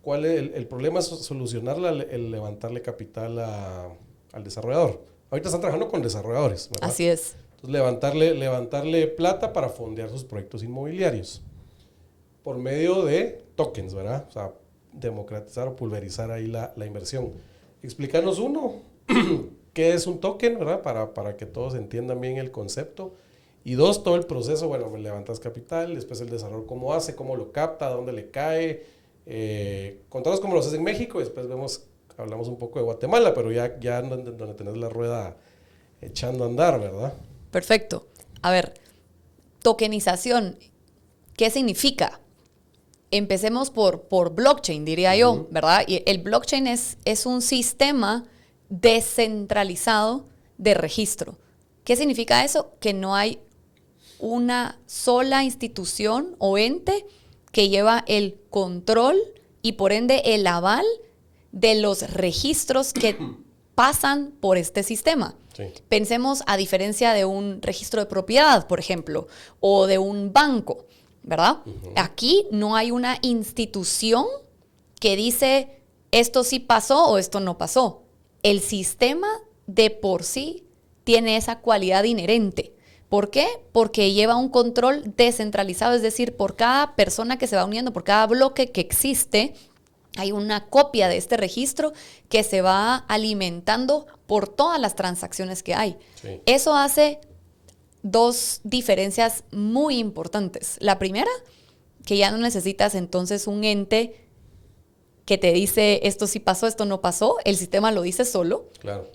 cuál es el problema? Es solucionarle, el levantarle capital al desarrollador. Ahorita están trabajando con desarrolladores, ¿verdad? Así es. Entonces, levantarle plata para fondear sus proyectos inmobiliarios por medio de tokens, ¿verdad? O sea, democratizar o pulverizar ahí la inversión. Explícanos qué es un token, ¿verdad? Para que todos entiendan bien el concepto. Y dos, todo el proceso, bueno, levantas capital, después el desarrollo, cómo hace, cómo lo capta, dónde le cae. Contanos cómo lo haces en México y después hablamos un poco de Guatemala, pero ya donde tenés la rueda echando a andar, ¿verdad? Perfecto. A ver, tokenización, ¿qué significa? Empecemos por blockchain, diría yo, ¿verdad? Y el blockchain es un sistema descentralizado de registro. ¿Qué significa eso? Que no hay una sola institución o ente que lleva el control y por ende el aval de los registros que pasan por este sistema. Sí. Pensemos a diferencia de un registro de propiedad, por ejemplo, o de un banco, ¿verdad? Aquí no hay una institución que dice esto sí pasó o esto no pasó. El sistema de por sí tiene esa cualidad inherente. ¿Por qué? Porque lleva un control descentralizado, es decir, por cada persona que se va uniendo, por cada bloque que existe, hay una copia de este registro que se va alimentando por todas las transacciones que hay. Sí. Eso hace dos diferencias muy importantes. La primera, que ya no necesitas entonces un ente que te dice esto sí pasó, esto no pasó, el sistema lo dice solo. Claro.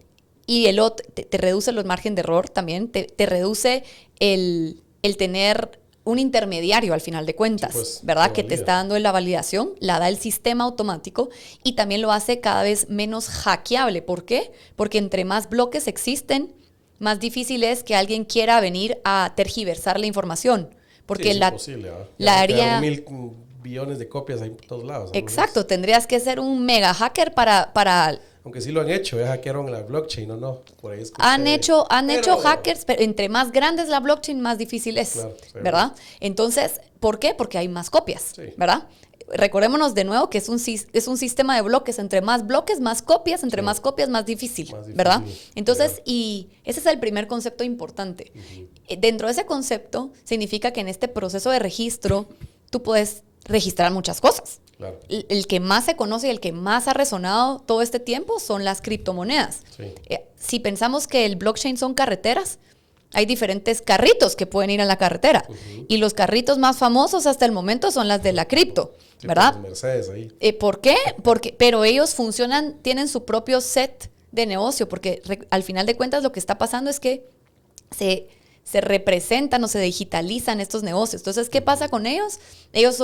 Y te reduce los márgenes de error también, te reduce el tener un intermediario al final de cuentas, Sí, pues, ¿verdad? lo Que te valida. está dando la validación, la da el sistema automático y también lo hace cada vez menos hackeable. ¿Por qué? Porque entre más bloques existen, más difícil es que alguien quiera venir a tergiversar la información. Porque Sí, es la, imposible, ¿verdad? Ya la no quedaron área... 1.000 billones de copias ahí por todos lados. Algo así. Exacto, tendrías que ser un mega hacker para Aunque sí lo han hecho, ya hackearon la blockchain, ¿o no? Por ahí escuché. han hecho Pero, hackers, pero entre más grande es la blockchain, más difícil es, Claro, seguro. ¿verdad? Entonces, ¿por qué? Porque hay más copias, Sí. ¿verdad? Recordémonos de nuevo que es un sistema de bloques. Entre más bloques, más copias. Entre Sí. más copias, más difícil, Más difícil, ¿verdad? Entonces, claro. y ese es el primer concepto importante. Dentro de ese concepto, significa que en este proceso de registro, tú puedes registrar muchas cosas. Claro. El que más se conoce y el que más ha resonado todo este tiempo son las criptomonedas. Sí. Si pensamos que el blockchain son carreteras, hay diferentes carritos que pueden ir a la carretera. Y los carritos más famosos hasta el momento son las de la cripto, Sí, ¿verdad? pues, Mercedes ahí. ¿Por qué? Pero ellos funcionan, tienen su propio set de negocio, porque al final de cuentas lo que está pasando es que se representan o se digitalizan estos negocios. Entonces, ¿qué pasa con ellos? Ellos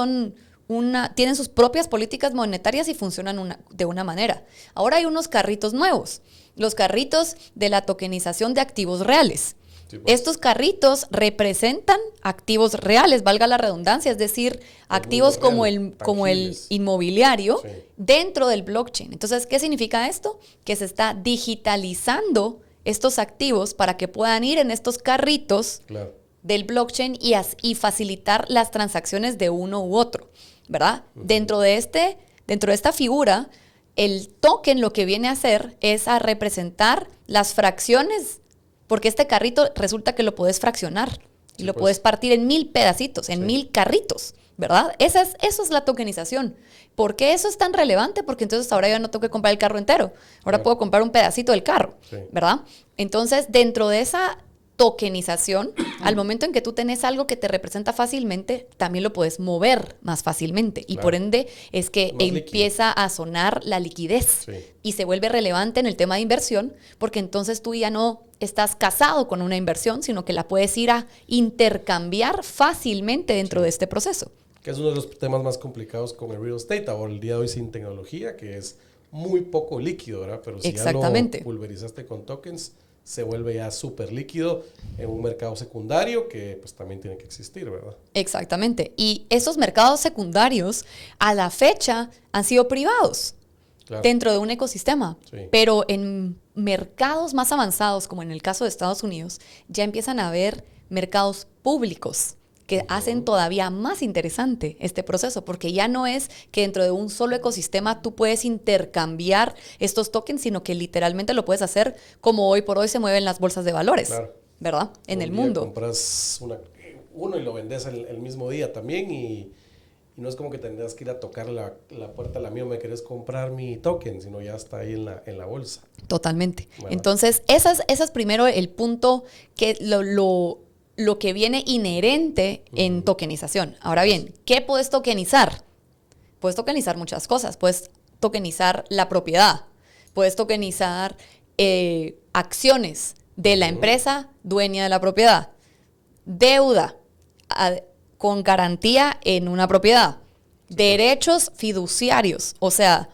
tienen sus propias políticas monetarias y funcionan de una manera. Ahora hay unos carritos nuevos, los carritos de la tokenización de activos reales. Sí, pues. Estos carritos representan activos reales, valga la redundancia, es decir, activos mundo como real, como el tangibles. inmobiliario Sí. dentro del blockchain. Entonces, ¿qué significa esto? Que se está digitalizando estos activos para que puedan ir en estos carritos Claro. del blockchain y facilitar las transacciones de uno u otro, ¿verdad? Dentro de esta figura, el token lo que viene a hacer es a representar las fracciones, porque este carrito resulta que lo puedes fraccionar y Sí, lo pues. puedes partir en 1000 pedacitos, en Sí. 1000 carritos, ¿verdad? Eso es la tokenización. ¿Por qué eso es tan relevante? Porque entonces ahora yo no tengo que comprar el carro entero, ahora Claro. puedo comprar un pedacito del carro, Sí. ¿verdad? Entonces, dentro de esa tokenización, al momento en que tú tenés algo que te representa fácilmente, también lo puedes mover más fácilmente. Y Claro. por ende es que Más líquido. empieza a sonar la liquidez Sí. y se vuelve relevante en el tema de inversión, porque entonces tú ya no estás casado con una inversión, sino que la puedes ir a intercambiar fácilmente dentro Sí. de este proceso. Que es uno de los temas más complicados con el real estate ahora el día de hoy sin tecnología, que es muy poco líquido, ¿verdad? Pero si Exactamente. ya lo pulverizaste con tokens, se vuelve ya súper líquido en un mercado secundario que pues también tiene que existir, ¿verdad? Exactamente. Y esos mercados secundarios a la fecha han sido privados. Claro. Dentro de un ecosistema. Sí. Pero en mercados más avanzados, como en el caso de Estados Unidos, ya empiezan a haber mercados públicos que hacen todavía más interesante este proceso, porque ya no es que dentro de un solo ecosistema tú puedes intercambiar estos tokens, sino que literalmente lo puedes hacer como hoy por hoy se mueven las bolsas de valores, Claro. ¿verdad? En Un el día mundo. compras uno y lo vendes el mismo día también y no es como que tendrás que ir a tocar la puerta, la mía, me querés comprar mi token, sino ya está ahí en la bolsa. Totalmente. Bueno. Entonces, ese es primero el punto que lo que viene inherente en tokenización. Ahora bien, ¿qué puedes tokenizar? Puedes tokenizar muchas cosas. Puedes tokenizar la propiedad. Puedes tokenizar acciones de la empresa dueña de la propiedad. Deuda con garantía en una propiedad. Derechos fiduciarios. O sea,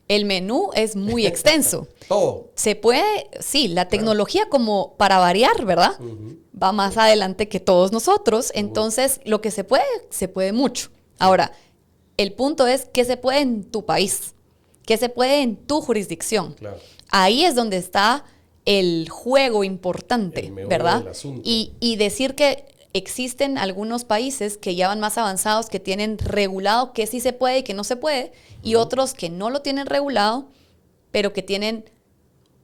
el menú es muy extenso. Todo. Se puede, sí, la tecnología como para variar, ¿verdad? Va más adelante que todos nosotros, entonces lo que se puede mucho. Ahora, el punto es qué se puede en tu país, qué se puede en tu jurisdicción. Claro. Ahí es donde está el juego importante, El meollo ¿verdad? del asunto. Y decir que existen algunos países que ya van más avanzados, que tienen regulado qué sí se puede y qué no se puede, y otros que no lo tienen regulado, pero que tienen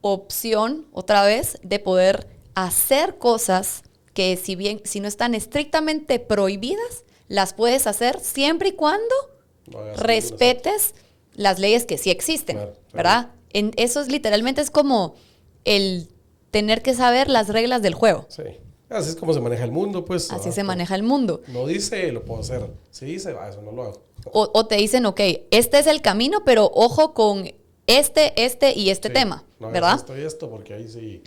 opción, otra vez, de poder hacer cosas que si no están estrictamente prohibidas, las puedes hacer siempre y cuando No hagas respetes las leyes que sí existen, Claro, claro. ¿verdad? Eso es literalmente es como el tener que saber las reglas del juego. Sí. Así es como se maneja el mundo, pues. Así ¿verdad? se maneja el mundo. No dice, lo puedo hacer. Si dice, eso no lo hago. O te dicen, ok, este es el camino, pero ojo con este y este Sí, tema, no hagas ¿verdad? esto y esto, porque ahí sí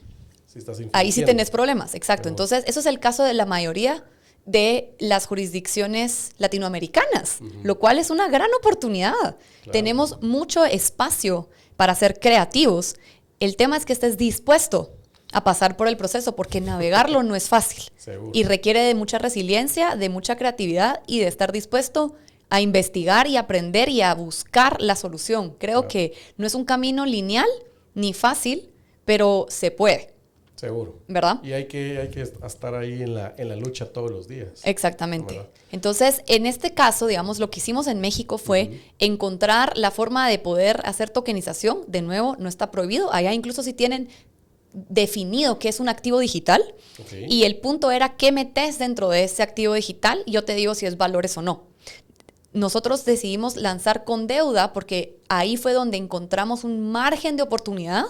estás Ahí sí infringiendo. tenés problemas, exacto. Pero- Entonces, eso es el caso de la mayoría de las jurisdicciones latinoamericanas, lo cual es una gran oportunidad. Claro. Tenemos mucho espacio para ser creativos. El tema es que estés dispuesto a pasar por el proceso, porque navegarlo no es fácil. Seguro. Y requiere de mucha resiliencia, de mucha creatividad y de estar dispuesto a investigar y aprender y a buscar la solución. Creo que no es un camino lineal ni fácil, pero se puede. Seguro. ¿Verdad? Y hay que estar ahí en la lucha todos los días. Exactamente. ¿Verdad? Entonces, en este caso, digamos, lo que hicimos en México fue encontrar la forma de poder hacer tokenización. De nuevo, no está prohibido. Allá incluso si tienen definido qué es un activo digital. Okay. Y el punto era qué metes dentro de ese activo digital. Y yo te digo si es valores o no. Nosotros decidimos lanzar con deuda porque ahí fue donde encontramos un margen de oportunidad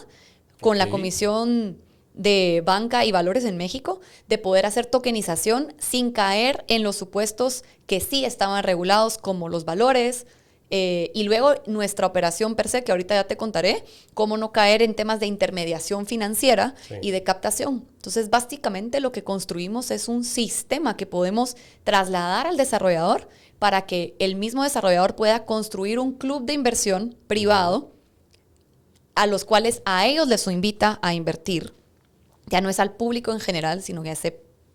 con la Comisión de Banca y Valores en México de poder hacer tokenización sin caer en los supuestos que sí estaban regulados como los valores y luego nuestra operación per se, que ahorita ya te contaré, cómo no caer en temas de intermediación financiera y de captación. Entonces, básicamente lo que construimos es un sistema que podemos trasladar al desarrollador para que el mismo desarrollador pueda construir un club de inversión privado a los cuales a ellos les invita a invertir. Ya no es al público en general, sino que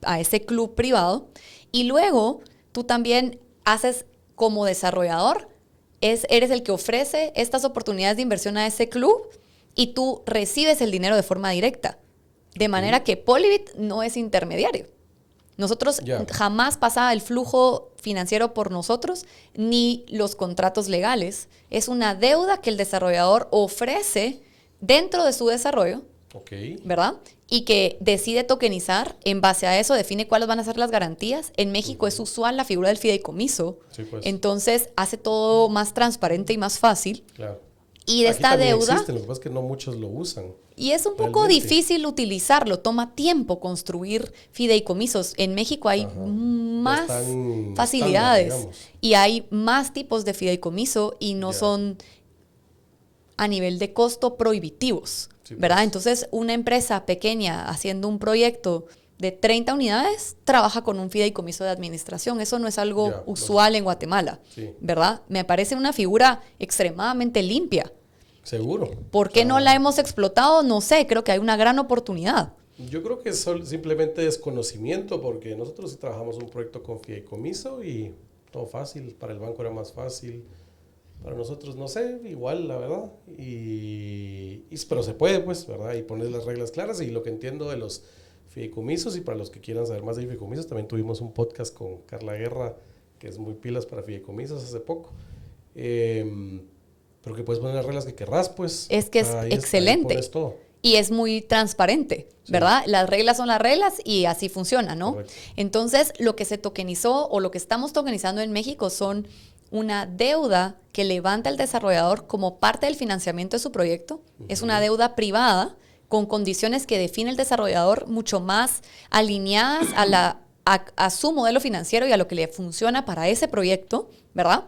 a ese club privado. Y luego tú también haces como desarrollador, eres el que ofrece estas oportunidades de inversión a ese club y tú recibes el dinero de forma directa. De manera que Polybit no es intermediario. Nosotros jamás pasaba el flujo financiero por nosotros ni los contratos legales. Es una deuda que el desarrollador ofrece dentro de su desarrollo, ¿verdad? Y que decide tokenizar. En base a eso define cuáles van a ser las garantías. En México es usual la figura del fideicomiso. Sí, pues. Entonces hace todo más transparente y más fácil. Claro. Y de Aquí esta también deuda... existen, lo que pasa es que no muchos lo usan. Y es un poco difícil utilizarlo. Toma tiempo construir fideicomisos. En México hay más facilidades. Estándar, y hay más tipos de fideicomiso y no son a nivel de costo prohibitivos. Sí, ¿verdad? Pues. Entonces, una empresa pequeña haciendo un proyecto de 30 unidades trabaja con un fideicomiso de administración. Eso no es algo usual en Guatemala, ¿verdad? Me parece una figura extremadamente limpia. Seguro. ¿Por qué no la hemos explotado? No sé, creo que hay una gran oportunidad. Yo creo que es simplemente desconocimiento, porque nosotros sí trabajamos un proyecto con fideicomiso y todo fácil. Para el banco era más fácil. Para nosotros, no sé, igual, la verdad. Pero se puede, pues, ¿verdad? Y poner las reglas claras. Y lo que entiendo de los fideicomisos, y para los que quieran saber más de fideicomisos, también tuvimos un podcast con Carla Guerra, que es muy pilas para fideicomisos hace poco. Pero que puedes poner las reglas que querrás, pues. Es que es excelente. Ahí pones todo. Y es muy transparente, ¿verdad? Las reglas son las reglas y así funciona, ¿no? Correcto. Entonces, lo que se tokenizó o lo que estamos tokenizando en México son una deuda que levanta el desarrollador como parte del financiamiento de su proyecto. Es una deuda privada con condiciones que define el desarrollador mucho más alineadas a su modelo financiero y a lo que le funciona para ese proyecto, ¿verdad?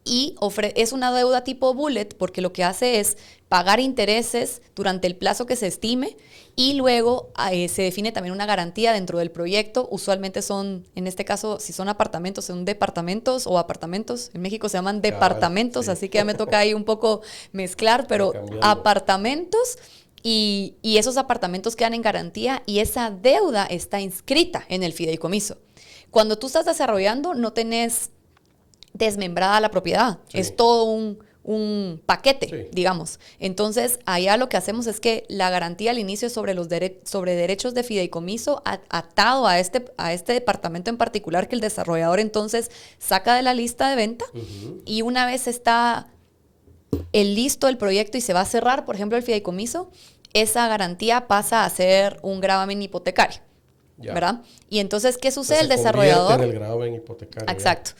Y es una deuda tipo bullet porque lo que hace es pagar intereses durante el plazo que se estime y luego se define también una garantía dentro del proyecto. Usualmente son, en este caso, si son apartamentos, son departamentos o apartamentos. En México se llaman departamentos, así que ya me toca ahí un poco mezclar, pero apartamentos y esos apartamentos quedan en garantía y esa deuda está inscrita en el fideicomiso. Cuando tú estás desarrollando, no tenés desmembrada la propiedad, es todo un paquete, digamos. Entonces, allá lo que hacemos es que la garantía al inicio es sobre derechos de fideicomiso atado a este departamento en particular que el desarrollador entonces saca de la lista de venta y una vez está listo el proyecto y se va a cerrar, por ejemplo, el fideicomiso, esa garantía pasa a ser un gravamen hipotecario, ¿verdad? Y entonces, ¿qué sucede? El desarrollador... en el gravamen hipotecario. Exacto.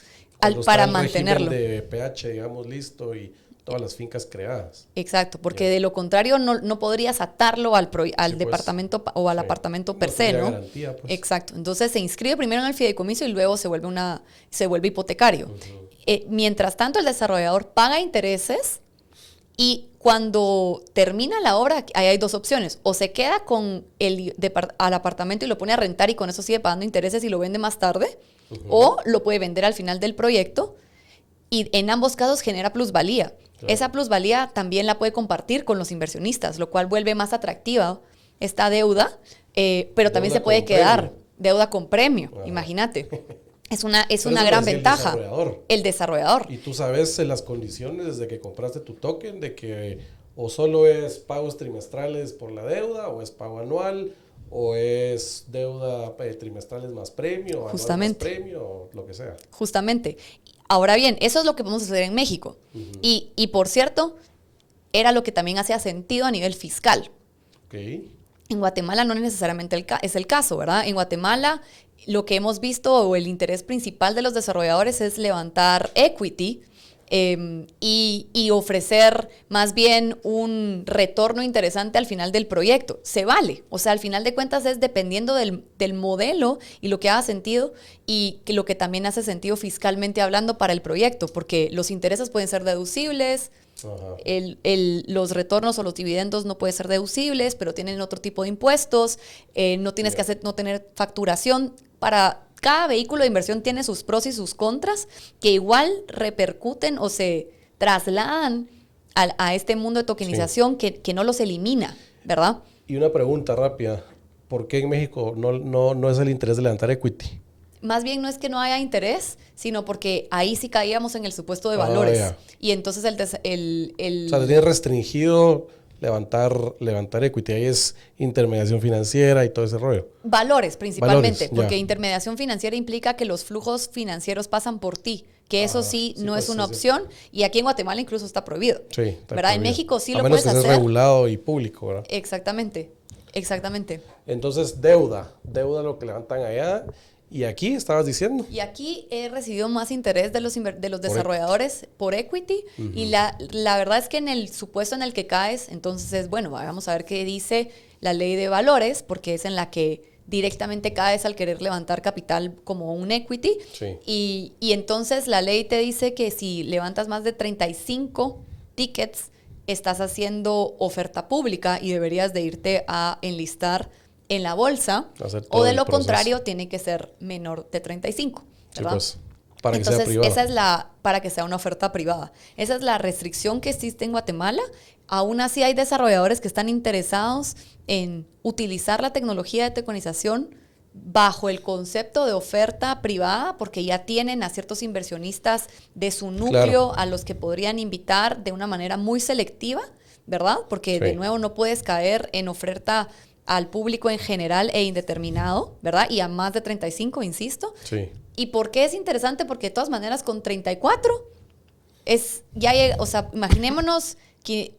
Para mantenerlo. De PH, digamos, listo y todas las fincas creadas. Exacto, porque de lo contrario no podrías atarlo al departamento o al apartamento per se, ¿no? Garantía, pues. Exacto. Entonces se inscribe primero en el fideicomiso y luego se vuelve hipotecario. Mientras tanto, el desarrollador paga intereses Y cuando termina la obra, ahí hay dos opciones. O se queda con al apartamento y lo pone a rentar y con eso sigue pagando intereses y lo vende más tarde. O lo puede vender al final del proyecto y en ambos casos genera plusvalía. Claro. Esa plusvalía también la puede compartir con los inversionistas, lo cual vuelve más atractiva esta deuda, pero también se puede quedar deuda con premio, imagínate. Es una gran ventaja. El desarrollador. Y tú sabes las condiciones desde que compraste tu token, de que o solo es pagos trimestrales por la deuda, o es pago anual, o es deuda trimestrales más premio, justamente, anual más premio, o lo que sea. Justamente. Ahora bien, eso es lo que vamos a hacer en México. Y por cierto, era lo que también hacía sentido a nivel fiscal. Okay. En Guatemala no necesariamente es el caso, ¿verdad? En Guatemala lo que hemos visto o el interés principal de los desarrolladores es levantar equity y ofrecer más bien un retorno interesante al final del proyecto. Se vale. O sea, al final de cuentas es dependiendo del modelo y lo que haga sentido y que lo que también hace sentido fiscalmente hablando para el proyecto, porque los intereses pueden ser deducibles. Los retornos o los dividendos no pueden ser deducibles, pero tienen otro tipo de impuestos. No tienes que no tener facturación. Para cada vehículo de inversión tiene sus pros y sus contras que igual repercuten o se trasladan a este mundo de tokenización que no los elimina, ¿verdad? Y una pregunta rápida. ¿Por qué en México no es el interés de levantar equity? Más bien no es que no haya interés, sino porque ahí sí caíamos en el supuesto de valores. Y entonces o sea, te tiene restringido levantar equity. Ahí es intermediación financiera y todo ese rollo. Valores principalmente, porque intermediación financiera implica que los flujos financieros pasan por ti, que eso sí no es una opción. Y aquí en Guatemala incluso está prohibido. Sí, está ¿verdad? prohibido. En México sí lo puedes hacer. A menos que sea regulado y público, ¿verdad? Exactamente. Entonces, deuda lo que levantan allá. ¿Y aquí estabas diciendo? Y aquí he recibido más interés de los desarrolladores por equity. Y la verdad es que en el supuesto en el que caes, entonces es, bueno, vamos a ver qué dice la ley de valores, porque es en la que directamente caes al querer levantar capital como un equity. Sí. Y entonces la ley te dice que si levantas más de 35 tickets, estás haciendo oferta pública y deberías de irte a enlistar en la bolsa, o de lo contrario tiene que ser menor de 35, ¿verdad? Sí, pues, para que sea privada. Esa es para que sea una oferta privada. Esa es la restricción que existe en Guatemala. Aún así hay desarrolladores que están interesados en utilizar la tecnología de tokenización bajo el concepto de oferta privada, porque ya tienen a ciertos inversionistas de su núcleo a los que podrían invitar de una manera muy selectiva, ¿verdad? Porque de nuevo no puedes caer en oferta al público en general e indeterminado, ¿verdad? Y a más de 35, insisto. Sí. ¿Y por qué es interesante? Porque de todas maneras con 34 o sea, imaginémonos que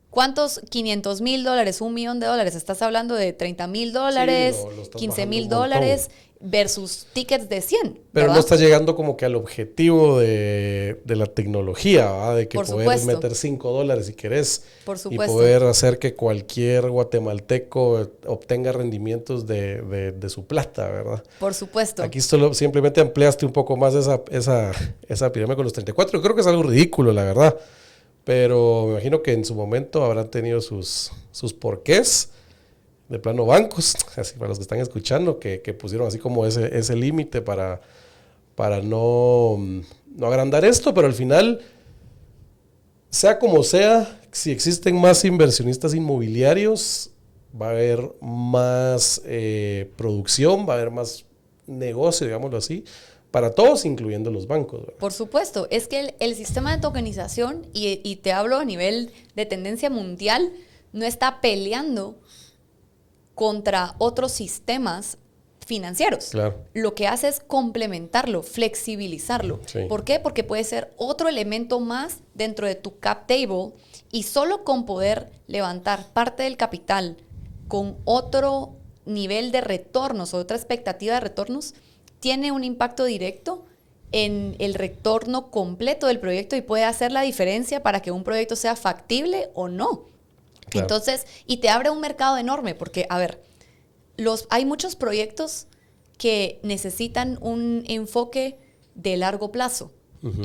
¿cuántos? $500,000, $1,000,000. Estás hablando de $30,000, $15,000 versus tickets de 100. Pero ¿verdad? no estás llegando como que al objetivo de la tecnología, ¿verdad? De que poder meter $5 si querés. Por supuesto. Y poder hacer que cualquier guatemalteco obtenga rendimientos de su plata, ¿verdad? Por supuesto. Aquí simplemente ampliaste un poco más esa pirámide con los 34. Yo creo que es algo ridículo, la verdad. Pero me imagino que en su momento habrán tenido sus porqués. De plano bancos, así para los que están escuchando, que pusieron así como ese límite para no agrandar esto, pero al final, sea como sea, si existen más inversionistas inmobiliarios, va a haber más producción, va a haber más negocio, digámoslo así, para todos, incluyendo los bancos, ¿verdad? Por supuesto, es que el sistema de tokenización, y te hablo a nivel de tendencia mundial, no está peleando contra otros sistemas financieros. Claro. Lo que hace es complementarlo, flexibilizarlo. Sí. ¿Por qué? Porque puede ser otro elemento más dentro de tu cap table y solo con poder levantar parte del capital con otro nivel de retornos o otra expectativa de retornos, tiene un impacto directo en el retorno completo del proyecto y puede hacer la diferencia para que un proyecto sea factible o no. Claro. Entonces, y te abre un mercado enorme porque, a ver, hay muchos proyectos que necesitan un enfoque de largo plazo.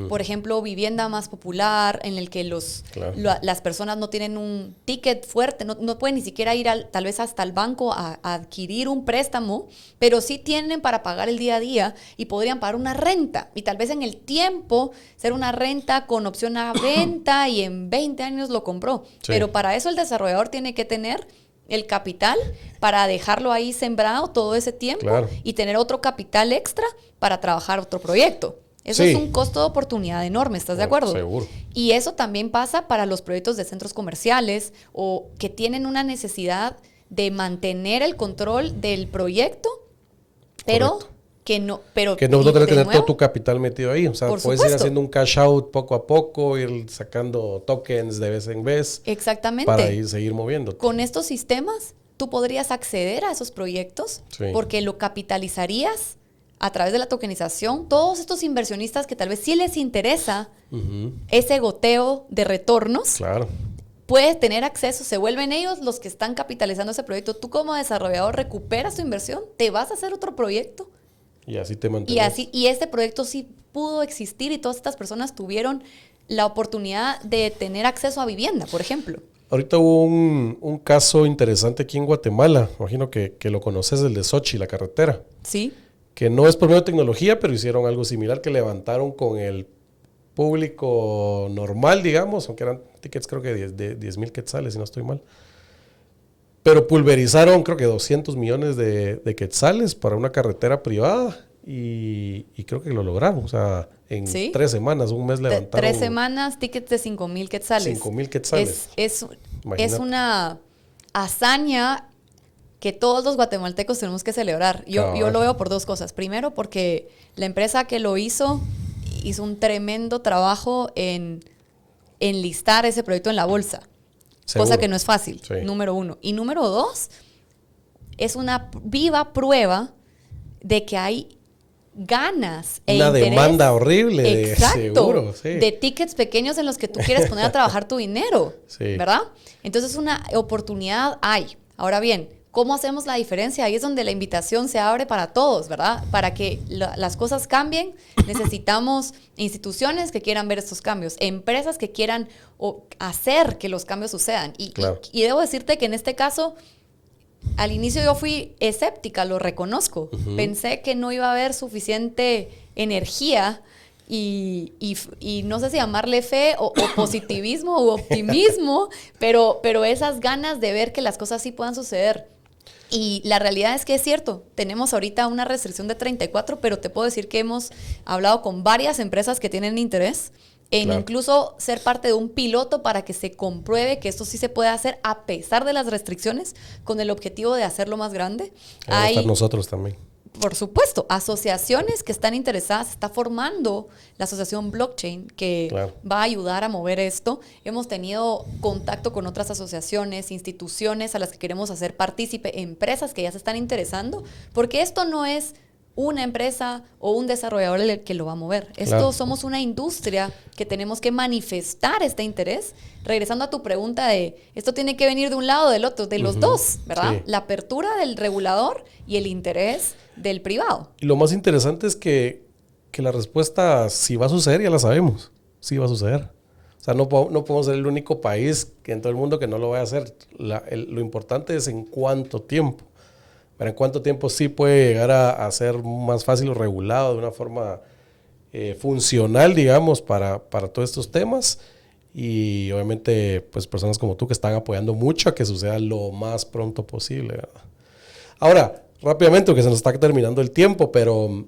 Por ejemplo, vivienda más popular, en el que las personas no tienen un ticket fuerte, no pueden ni siquiera ir tal vez hasta el banco a adquirir un préstamo, pero sí tienen para pagar el día a día y podrían pagar una renta. Y tal vez en el tiempo ser una renta con opción a venta y en 20 años lo compró. Sí. Pero para eso el desarrollador tiene que tener el capital para dejarlo ahí sembrado todo ese tiempo y tener otro capital extra para trabajar otro proyecto. Eso es un costo de oportunidad enorme, ¿estás de acuerdo? Seguro. Y eso también pasa para los proyectos de centros comerciales o que tienen una necesidad de mantener el control del proyecto, pero que no tenés que tener todo tu capital metido ahí. O sea, puedes ir haciendo un cash out poco a poco, ir sacando tokens de vez en vez. Exactamente. Para seguir moviéndote. Con estos sistemas, tú podrías acceder a esos proyectos porque lo capitalizarías a través de la tokenización. Todos estos inversionistas que tal vez sí les interesa ese goteo de retornos, puedes tener acceso, se vuelven ellos los que están capitalizando ese proyecto. Tú como desarrollador recuperas tu inversión, te vas a hacer otro proyecto. Y así te mantienes. Y este proyecto sí pudo existir y todas estas personas tuvieron la oportunidad de tener acceso a vivienda, por ejemplo. Ahorita hubo un caso interesante aquí en Guatemala, imagino que lo conoces, el de Xochitl, la carretera. Sí. Que no es por medio de tecnología, pero hicieron algo similar, que levantaron con el público normal, digamos, aunque eran tickets creo que de 10,000 quetzales, si no estoy mal. Pero pulverizaron creo que 200 millones de quetzales para una carretera privada y creo que lo lograron. O sea, en 3 semanas, un mes levantaron. 3 semanas, tickets de 5,000 quetzales. 5,000 quetzales. Es una hazaña que todos los guatemaltecos tenemos que celebrar. Yo lo veo por 2 cosas. Primero, porque la empresa que lo hizo un tremendo trabajo en listar ese proyecto en la bolsa. Seguro. Cosa que no es fácil, número 1. Y número 2, es una viva prueba de que hay ganas e una interés. Demanda horrible. Exacto, seguro, de tickets pequeños en los que tú quieres poner a trabajar tu dinero, ¿verdad? Entonces una oportunidad hay. Ahora bien, ¿cómo hacemos la diferencia? Ahí es donde la invitación se abre para todos, ¿verdad? Para que las cosas cambien, necesitamos instituciones que quieran ver estos cambios, empresas que quieran hacer que los cambios sucedan. Y debo decirte que en este caso, al inicio yo fui escéptica, lo reconozco. Pensé que no iba a haber suficiente energía y no sé si llamarle fe o positivismo u optimismo, pero esas ganas de ver que las cosas sí puedan suceder. Y la realidad es que es cierto, tenemos ahorita una restricción de 34, pero te puedo decir que hemos hablado con varias empresas que tienen interés en incluso ser parte de un piloto para que se compruebe que esto sí se puede hacer a pesar de las restricciones, con el objetivo de hacerlo más grande. Hay estar nosotros también. Por supuesto, asociaciones que están interesadas, está formando la asociación Blockchain que va a ayudar a mover esto. Hemos tenido contacto con otras asociaciones, instituciones a las que queremos hacer partícipe, empresas que ya se están interesando, porque esto no es una empresa o un desarrollador el que lo va a mover. Esto somos una industria que tenemos que manifestar este interés. Regresando a tu pregunta de, esto tiene que venir de un lado o del otro, de los dos, ¿verdad? Sí. La apertura del regulador y el interés del privado. Y lo más interesante es que la respuesta, si va a suceder, ya la sabemos. Sí va a suceder. O sea, no podemos ser el único país en todo el mundo que no lo vaya a hacer. Lo importante es en cuánto tiempo. Pero en cuánto tiempo sí puede llegar a ser más fácil o regulado de una forma funcional, digamos, para todos estos temas. Y obviamente, pues personas como tú que están apoyando mucho a que suceda lo más pronto posible, ¿verdad? Ahora, rápidamente, porque se nos está terminando el tiempo, pero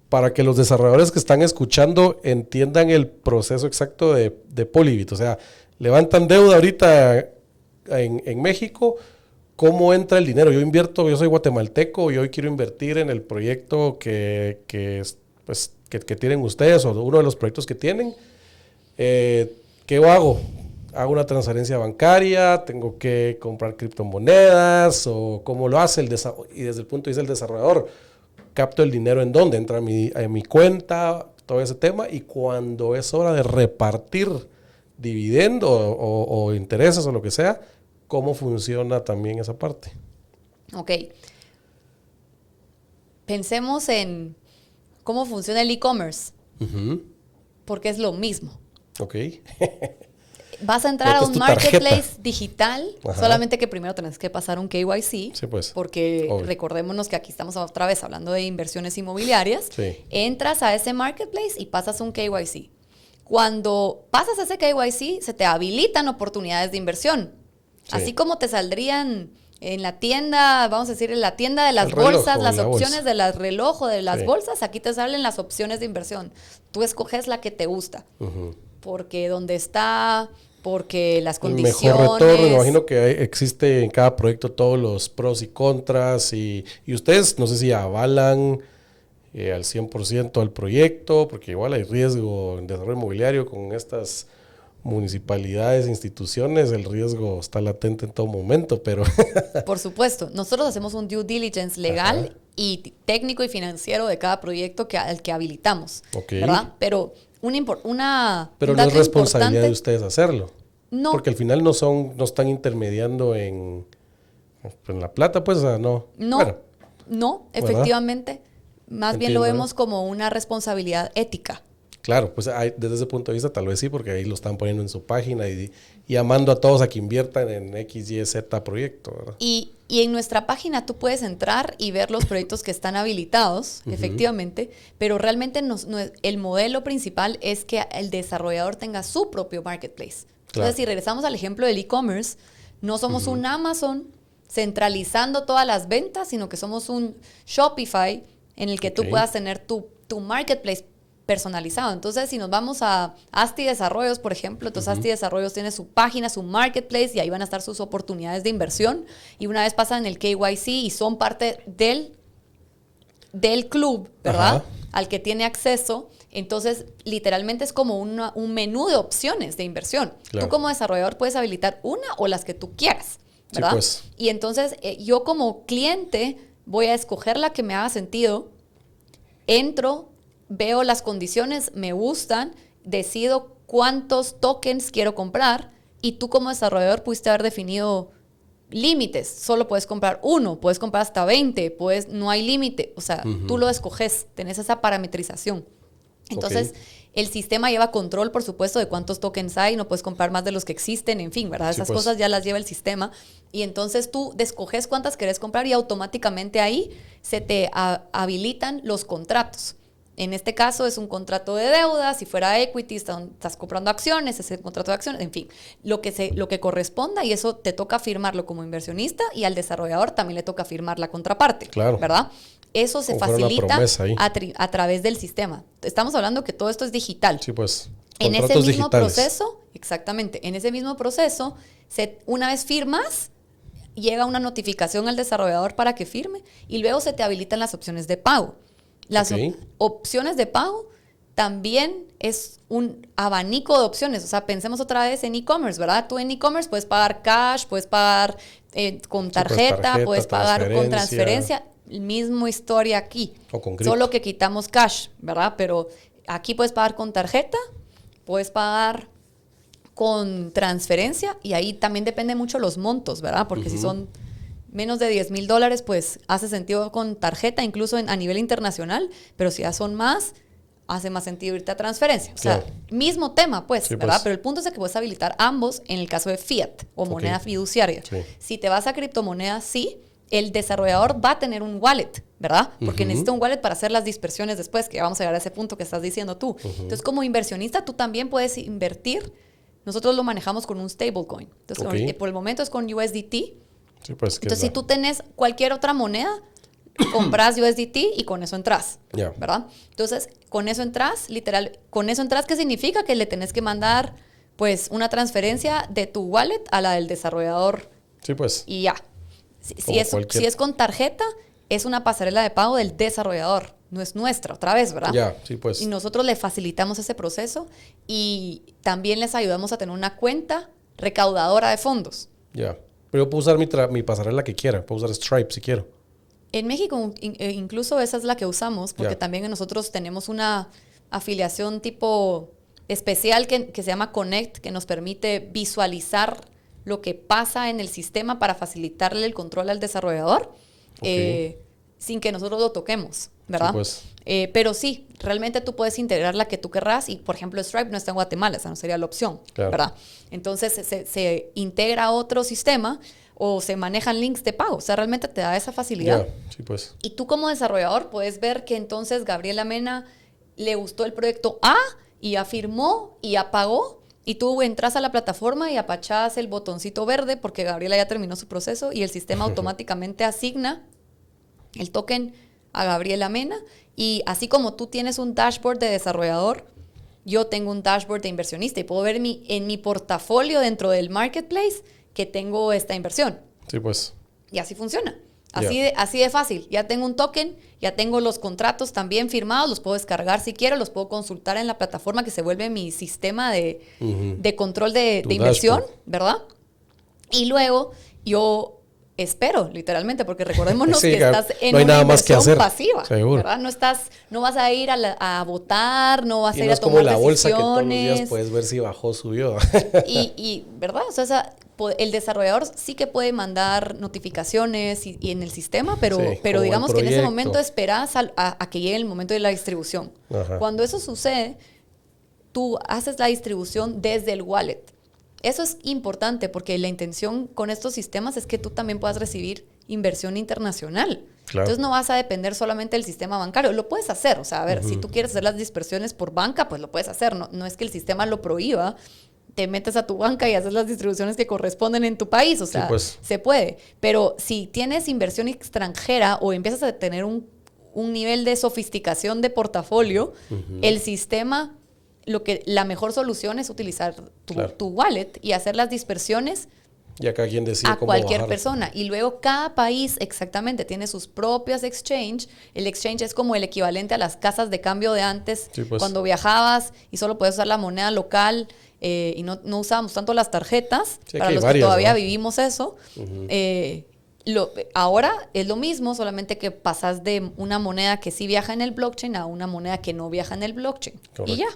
para que los desarrolladores que están escuchando entiendan el proceso exacto de Polybit. O sea, levantan deuda ahorita en México. ¿Cómo entra el dinero? Yo soy guatemalteco y hoy quiero invertir en el proyecto que tienen ustedes o uno de los proyectos que tienen. ¿Qué hago? ¿Hago una transferencia bancaria? ¿Tengo que comprar criptomonedas? ¿O cómo lo hace y desde el punto de vista del desarrollador? ¿Capto el dinero en dónde? ¿Entra a mi cuenta? Todo ese tema. Y cuando es hora de repartir dividendos o intereses o lo que sea, ¿cómo funciona también esa parte? Ok. Pensemos en cómo funciona el e-commerce. porque es lo mismo. Ok. Vas a entrar a Metes un tu marketplace tarjeta. digital, Ajá. solamente que primero tenés que pasar un KYC, Sí, pues. porque Obvio. recordémonos que aquí estamos otra vez hablando de inversiones inmobiliarias. Sí. Entras a ese marketplace y pasas un KYC. Cuando pasas ese KYC, se te habilitan oportunidades de inversión. Sí. Así como te saldrían en la tienda, vamos a decir, en la tienda de las El reloj bolsas, o las la opciones bolsa. del reloj o de las Sí. bolsas, aquí te salen las opciones de inversión. Tú escoges la que te gusta. Porque dónde está, porque las El condiciones. mejor retorno, me imagino que existe en cada proyecto todos los pros y contras y ustedes no sé si avalan al 100% al proyecto, porque igual hay riesgo en desarrollo inmobiliario con estas municipalidades, instituciones, el riesgo está latente en todo momento, pero Por supuesto, nosotros hacemos un due diligence legal Ajá. y técnico y financiero de cada proyecto al que habilitamos, Ok. ¿verdad? Pero un pero no dato es responsabilidad de importante, ustedes hacerlo. no, Porque al final no están intermediando en la plata, pues, o sea, no. no, Bueno, no, ¿verdad? efectivamente, más bien lo Entiendo, vemos como una responsabilidad ética. claro, pues desde ese punto de vista tal vez sí, porque ahí lo están poniendo en su página y llamando a todos a que inviertan en X, Y, Z proyecto, ¿verdad? Y en nuestra página tú puedes entrar y ver los proyectos que están habilitados, efectivamente, pero realmente el modelo principal es que el desarrollador tenga su propio marketplace. Claro. Entonces, si regresamos al ejemplo del e-commerce, no somos un Amazon centralizando todas las ventas, sino que somos un Shopify en el que tú Ok. puedas tener tu marketplace personalizado. Entonces, si nos vamos a Asti Desarrollos, por ejemplo, entonces Asti Desarrollos tiene su página, su marketplace, y ahí van a estar sus oportunidades de inversión. Y una vez pasan el KYC y son parte del club, ¿verdad? Ajá. Al que tiene acceso. Entonces, literalmente es como un menú de opciones de inversión. Claro. Tú como desarrollador puedes habilitar una o las que tú quieras, Sí, ¿verdad? pues. Y entonces, yo como cliente voy a escoger la que me haga sentido, entro, veo las condiciones, me gustan, decido cuántos tokens quiero comprar y tú como desarrollador pudiste haber definido límites. Solo puedes comprar uno, puedes comprar hasta 20, no hay límite. O sea, tú lo escoges, tenés esa parametrización. Entonces, Ok. el sistema lleva control, por supuesto, de cuántos tokens hay, no puedes comprar más de los que existen, en fin, ¿verdad? Sí, Esas pues. cosas ya las lleva el sistema. Y entonces tú escoges cuántas querés comprar y automáticamente ahí se te habilitan los contratos. En este caso es un contrato de deuda, si fuera equity, estás comprando acciones, es el contrato de acciones, en fin, lo que corresponda, y eso te toca firmarlo como inversionista y al desarrollador también le toca firmar la contraparte, Claro. ¿verdad? Eso se Como fuera una facilita promesa ahí. a través del sistema. Estamos hablando que todo esto es digital. Sí, pues. En ese Contratos mismo digitales. proceso, exactamente, en ese mismo proceso, una vez firmas, llega una notificación al desarrollador para que firme y luego se te habilitan las opciones de pago. Las Ok. opciones de pago también es un abanico de opciones. O sea, pensemos otra vez en e-commerce, ¿verdad? Tú en e-commerce puedes pagar cash, puedes pagar con tarjeta, puedes pagar con transferencia. Mismo historia aquí. O con cripto. Solo que quitamos cash, ¿verdad? Pero aquí puedes pagar con tarjeta, puedes pagar con transferencia y ahí también depende mucho los montos, ¿verdad? Porque si son menos de $10,000, pues hace sentido con tarjeta, incluso a nivel internacional, pero si ya son más, hace más sentido irte a transferencia. O sea, Claro. mismo tema, pues, Sí, ¿verdad? pues. Pero el punto es de que puedes habilitar ambos en el caso de fiat o moneda Ok. fiduciaria. Sí. Si te vas a criptomonedas, sí, el desarrollador va a tener un wallet, ¿verdad? Porque necesita un wallet para hacer las dispersiones después, que ya vamos a llegar a ese punto que estás diciendo tú. Entonces, como inversionista, tú también puedes invertir. Nosotros lo manejamos con un stablecoin. Entonces, Ok. por el momento es con USDT. Sí, pues. Entonces, si tú tenés cualquier otra moneda, compras USDT y con eso entras, Ya. ¿verdad? Entonces, con eso entras, literal, con eso entras, ¿qué significa? Que le tenés que mandar, pues, una transferencia de tu wallet a la del desarrollador Sí, pues. y ya. Como cualquier- Si es con tarjeta, es una pasarela de pago del desarrollador, no es nuestra, otra vez, ¿verdad? Ya, sí, pues. Y nosotros le facilitamos ese proceso y también les ayudamos a tener una cuenta recaudadora de fondos. Ya. Pero yo puedo usar mi pasarela que quiera. Puedo usar Stripe si quiero. En México, incluso esa es la que usamos, porque Ya. también nosotros tenemos una afiliación tipo especial que se llama Connect, que nos permite visualizar lo que pasa en el sistema para facilitarle el control al desarrollador. Ok. sin que nosotros lo toquemos, ¿verdad? Sí, pues. Pero sí, realmente tú puedes integrar la que tú querrás y, por ejemplo, Stripe no está en Guatemala, esa no sería la opción, Claro. ¿verdad? Entonces se integra a otro sistema o se manejan links de pago. O sea, realmente te da esa facilidad. Ya, sí, pues. Y tú como desarrollador puedes ver que entonces Gabriela Mena le gustó el proyecto A y ya firmó y ya pagó. Y tú entras a la plataforma y apachas el botoncito verde porque Gabriela ya terminó su proceso y el sistema automáticamente asigna el token a Gabriela Mena. Y así como tú tienes un dashboard de desarrollador, yo tengo un dashboard de inversionista y puedo ver en mi portafolio dentro del marketplace que tengo esta inversión. Sí, pues. Y así funciona. Así de fácil. Ya tengo un token, ya tengo los contratos también firmados, los puedo descargar si quiero, los puedo consultar en la plataforma que se vuelve mi sistema de control de inversión, dashboard. ¿verdad? Y luego yo espero, literalmente, porque recordémonos Sí, que estás en no hay una nada más que inversión hacer. pasiva, Seguro. ¿verdad? No vas a ir a votar, no vas Y a ir no a es como tomar la bolsa que todos los decisiones. días puedes ver si bajó, subió. ¿Verdad? O sea, el desarrollador sí que puede mandar notificaciones y en el sistema, pero Sí, como el digamos que en ese proyecto. momento esperas a que llegue el momento de la distribución. Ajá. Cuando eso sucede, tú haces la distribución desde el wallet. Eso es importante porque la intención con estos sistemas es que tú también puedas recibir inversión internacional. Claro. Entonces no vas a depender solamente del sistema bancario. Lo puedes hacer. O sea, a ver, si tú quieres hacer las dispersiones por banca, pues lo puedes hacer. No es que el sistema lo prohíba. Te metes a tu banca y haces las distribuciones que corresponden en tu país. O sea, Sí, pues. se puede. Pero si tienes inversión extranjera o empiezas a tener un nivel de sofisticación de portafolio, el sistema, la mejor solución es utilizar tu wallet y hacer las dispersiones Ya cada quien decide a cómo cualquier bajar. persona. Y luego cada país exactamente tiene sus propias exchange. El exchange es como el equivalente a las casas de cambio de antes, Sí, pues. cuando viajabas y solo podías usar la moneda local y no usábamos tanto las tarjetas. Sí, para que hay los varias, que todavía ¿no? vivimos eso. Ahora es lo mismo, solamente que pasas de una moneda que sí viaja en el blockchain a una moneda que no viaja en el blockchain. Correcto. Y ya.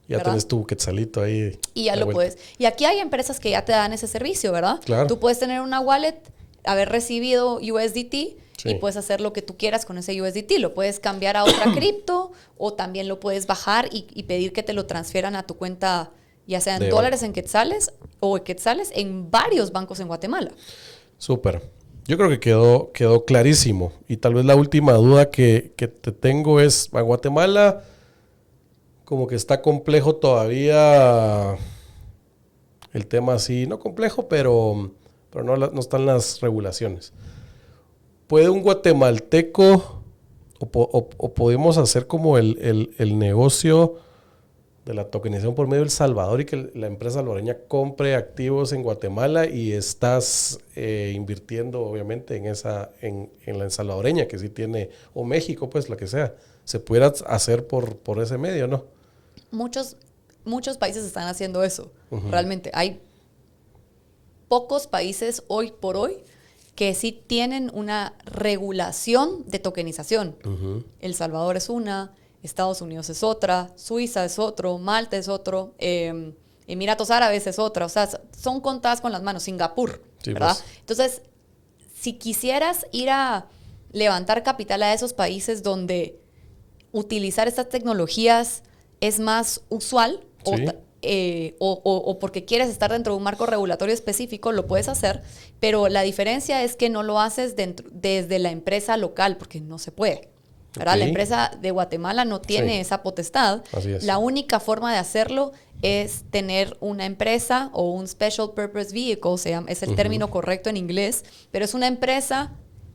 Ya ¿verdad? tienes tu quetzalito ahí. Y ya de lo vuelta. puedes. Y aquí hay empresas que ya te dan ese servicio, ¿verdad? Claro. Tú puedes tener una wallet, haber recibido USDT Sí. y puedes hacer lo que tú quieras con ese USDT. Lo puedes cambiar a otra cripto o también lo puedes bajar y pedir que te lo transfieran a tu cuenta, ya sea en De dólares, banco. en quetzales o en quetzales, en varios bancos en Guatemala. Súper. Yo creo que quedó clarísimo. Y tal vez la última duda que te tengo es, a Guatemala como que está complejo todavía el tema así, no complejo, pero no están las regulaciones. ¿Puede un guatemalteco o podemos hacer como el negocio de la tokenización por medio de El Salvador y que la empresa salvadoreña compre activos en Guatemala y estás invirtiendo obviamente en la salvadoreña que sí tiene, o México, pues la que sea, se pudiera hacer por ese medio, ¿no? Muchos países están haciendo eso. Realmente hay pocos países hoy por hoy que sí tienen una regulación de tokenización. El Salvador es una, Estados Unidos es otra, Suiza es otro, Malta es otro, Emiratos Árabes es otra. O sea, son contadas con las manos. Singapur, Sí, ¿verdad? pues. Entonces, si quisieras ir a levantar capital a esos países donde utilizar estas tecnologías es más usual Sí. o porque quieres estar dentro de un marco regulatorio específico, lo puedes hacer, pero la diferencia es que no lo haces desde la empresa local, porque no se puede. ¿Verdad? Ok. La empresa de Guatemala no tiene Sí. esa potestad. Así es. La única forma de hacerlo es tener una empresa o un Special Purpose Vehicle, es el término correcto en inglés, pero es una empresa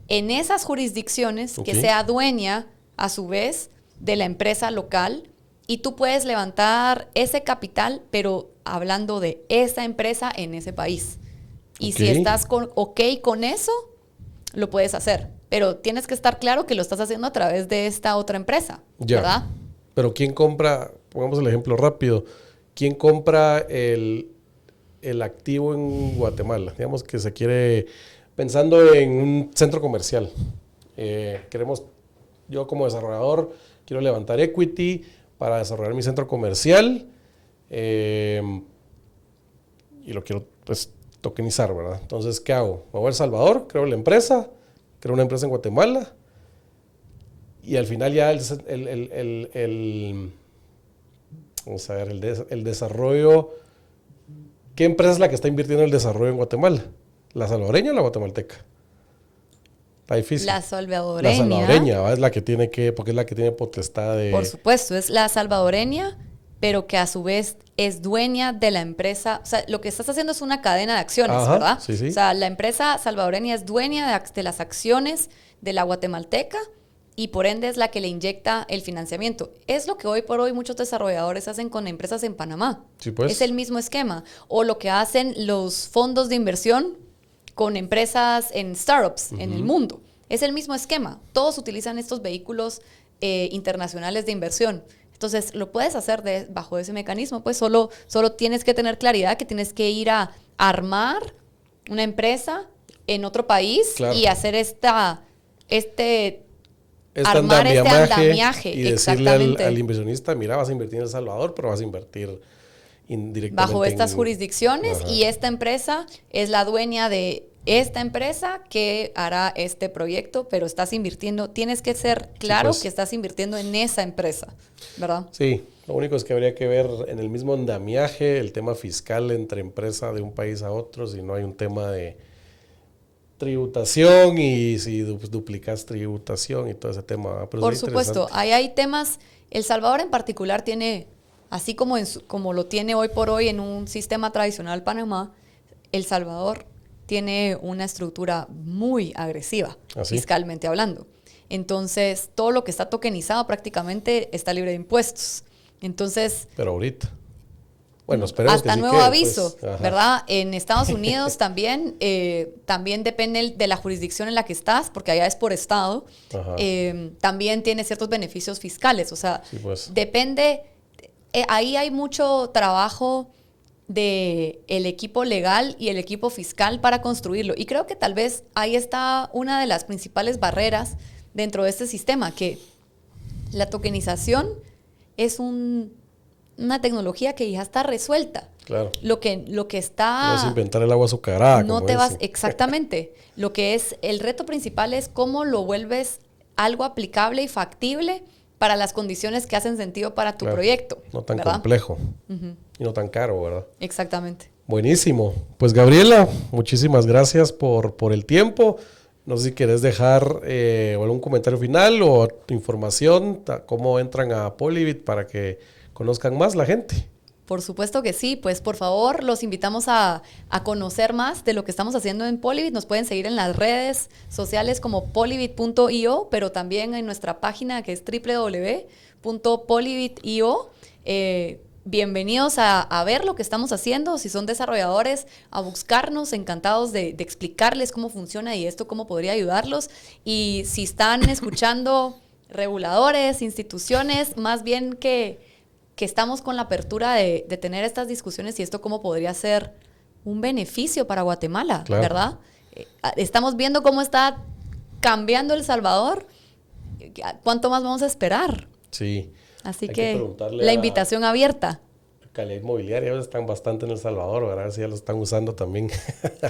en esas jurisdicciones que Ok. sea dueña, a su vez, de la empresa local, y tú puedes levantar ese capital, pero hablando de esa empresa en ese país. Y si Ok. estás ok con eso, lo puedes hacer. Pero tienes que estar claro que lo estás haciendo a través de esta otra empresa, Ya. ¿verdad? Pero ¿quién compra? Pongamos el ejemplo rápido. ¿Quién compra el activo en Guatemala? Digamos que se quiere, pensando en un centro comercial. Yo como desarrollador, quiero levantar equity para desarrollar mi centro comercial y lo quiero pues, tokenizar, ¿verdad? Entonces, ¿qué hago? Me voy a El Salvador, creo la empresa, creo una empresa en Guatemala Y al final ya vamos a ver, el desarrollo. ¿Qué empresa es la que está invirtiendo en el desarrollo en Guatemala? ¿La salvadoreña o la guatemalteca? Está difícil. La salvadoreña. La salvadoreña, ¿va? Es la que tiene porque es la que tiene potestad de... Por supuesto, es la salvadoreña, pero que a su vez es dueña de la empresa. O sea, lo que estás haciendo es una cadena de acciones, Ajá, ¿verdad? sí, sí. O sea, la empresa salvadoreña es dueña de las acciones de la guatemalteca y por ende es la que le inyecta el financiamiento. Es lo que hoy por hoy muchos desarrolladores hacen con empresas en Panamá. Sí, pues. Es el mismo esquema. O lo que hacen los fondos de inversión con empresas en startups en el mundo. Es el mismo esquema. Todos utilizan estos vehículos internacionales de inversión. Entonces, lo puedes hacer bajo ese mecanismo. Pues solo tienes que tener claridad que tienes que ir a armar una empresa en otro país, claro, y hacer armar este andamiaje. Y decirle al inversionista, mira, vas a invertir en El Salvador, pero vas a invertir indirectamente bajo estas jurisdicciones. Ajá. Y esta empresa es la dueña de esta empresa que hará este proyecto, pero estás invirtiendo, tienes que ser claro, sí, pues, que estás invirtiendo en esa empresa, ¿verdad? Sí, lo único es que habría que ver en el mismo andamiaje el tema fiscal entre empresa de un país a otro, si no hay un tema de tributación y si duplicas tributación y todo ese tema. Pero por supuesto, ahí hay temas. El Salvador en particular tiene, así como lo tiene hoy por hoy en un sistema tradicional Panamá, El Salvador tiene una estructura muy agresiva, fiscalmente hablando. Entonces, todo lo que está tokenizado prácticamente está libre de impuestos. Entonces... Pero ahorita... Bueno, esperemos hasta que nuevo sí aviso, pues. ¿verdad? En Estados Unidos también depende de la jurisdicción en la que estás, porque allá es por estado. También tiene ciertos beneficios fiscales. O sea, sí, pues, depende... ahí hay mucho trabajo de el equipo legal y el equipo fiscal para construirlo. Y creo que tal vez ahí está una de las principales barreras dentro de este sistema, que la tokenización es una tecnología que ya está resuelta. Claro. Lo que está... No es inventar el agua azucarada. No te vas... Exactamente. Lo que es... El reto principal es cómo lo vuelves algo aplicable y factible para las condiciones que hacen sentido para tu proyecto. No tan complejo. Y no tan caro, ¿verdad? Exactamente. Buenísimo. Pues, Gabriela, muchísimas gracias por el tiempo. No sé si querés dejar algún comentario final o información, cómo entran a Polivit para que conozcan más la gente. Por supuesto que sí, pues por favor los invitamos a conocer más de lo que estamos haciendo en Polivit. Nos pueden seguir en las redes sociales como polivit.io, pero también en nuestra página que es www.polivit.io. Bienvenidos a ver lo que estamos haciendo. Si son desarrolladores, a buscarnos, encantados de explicarles cómo funciona y esto cómo podría ayudarlos. Y si están escuchando reguladores, instituciones, más bien que estamos con la apertura de tener estas discusiones y esto cómo podría ser un beneficio para Guatemala, claro, ¿verdad? Estamos viendo cómo está cambiando El Salvador. ¿Cuánto más vamos a esperar? Sí. Así que la invitación abierta. Calidad inmobiliaria están bastante en El Salvador, ¿verdad? Si ya lo están usando también.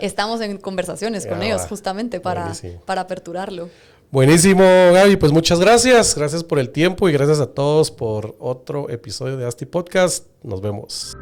Estamos en conversaciones con ellos justamente para aperturarlo. Buenísimo, Gaby. Pues muchas gracias. Gracias por el tiempo y gracias a todos por otro episodio de Asti Podcast. Nos vemos.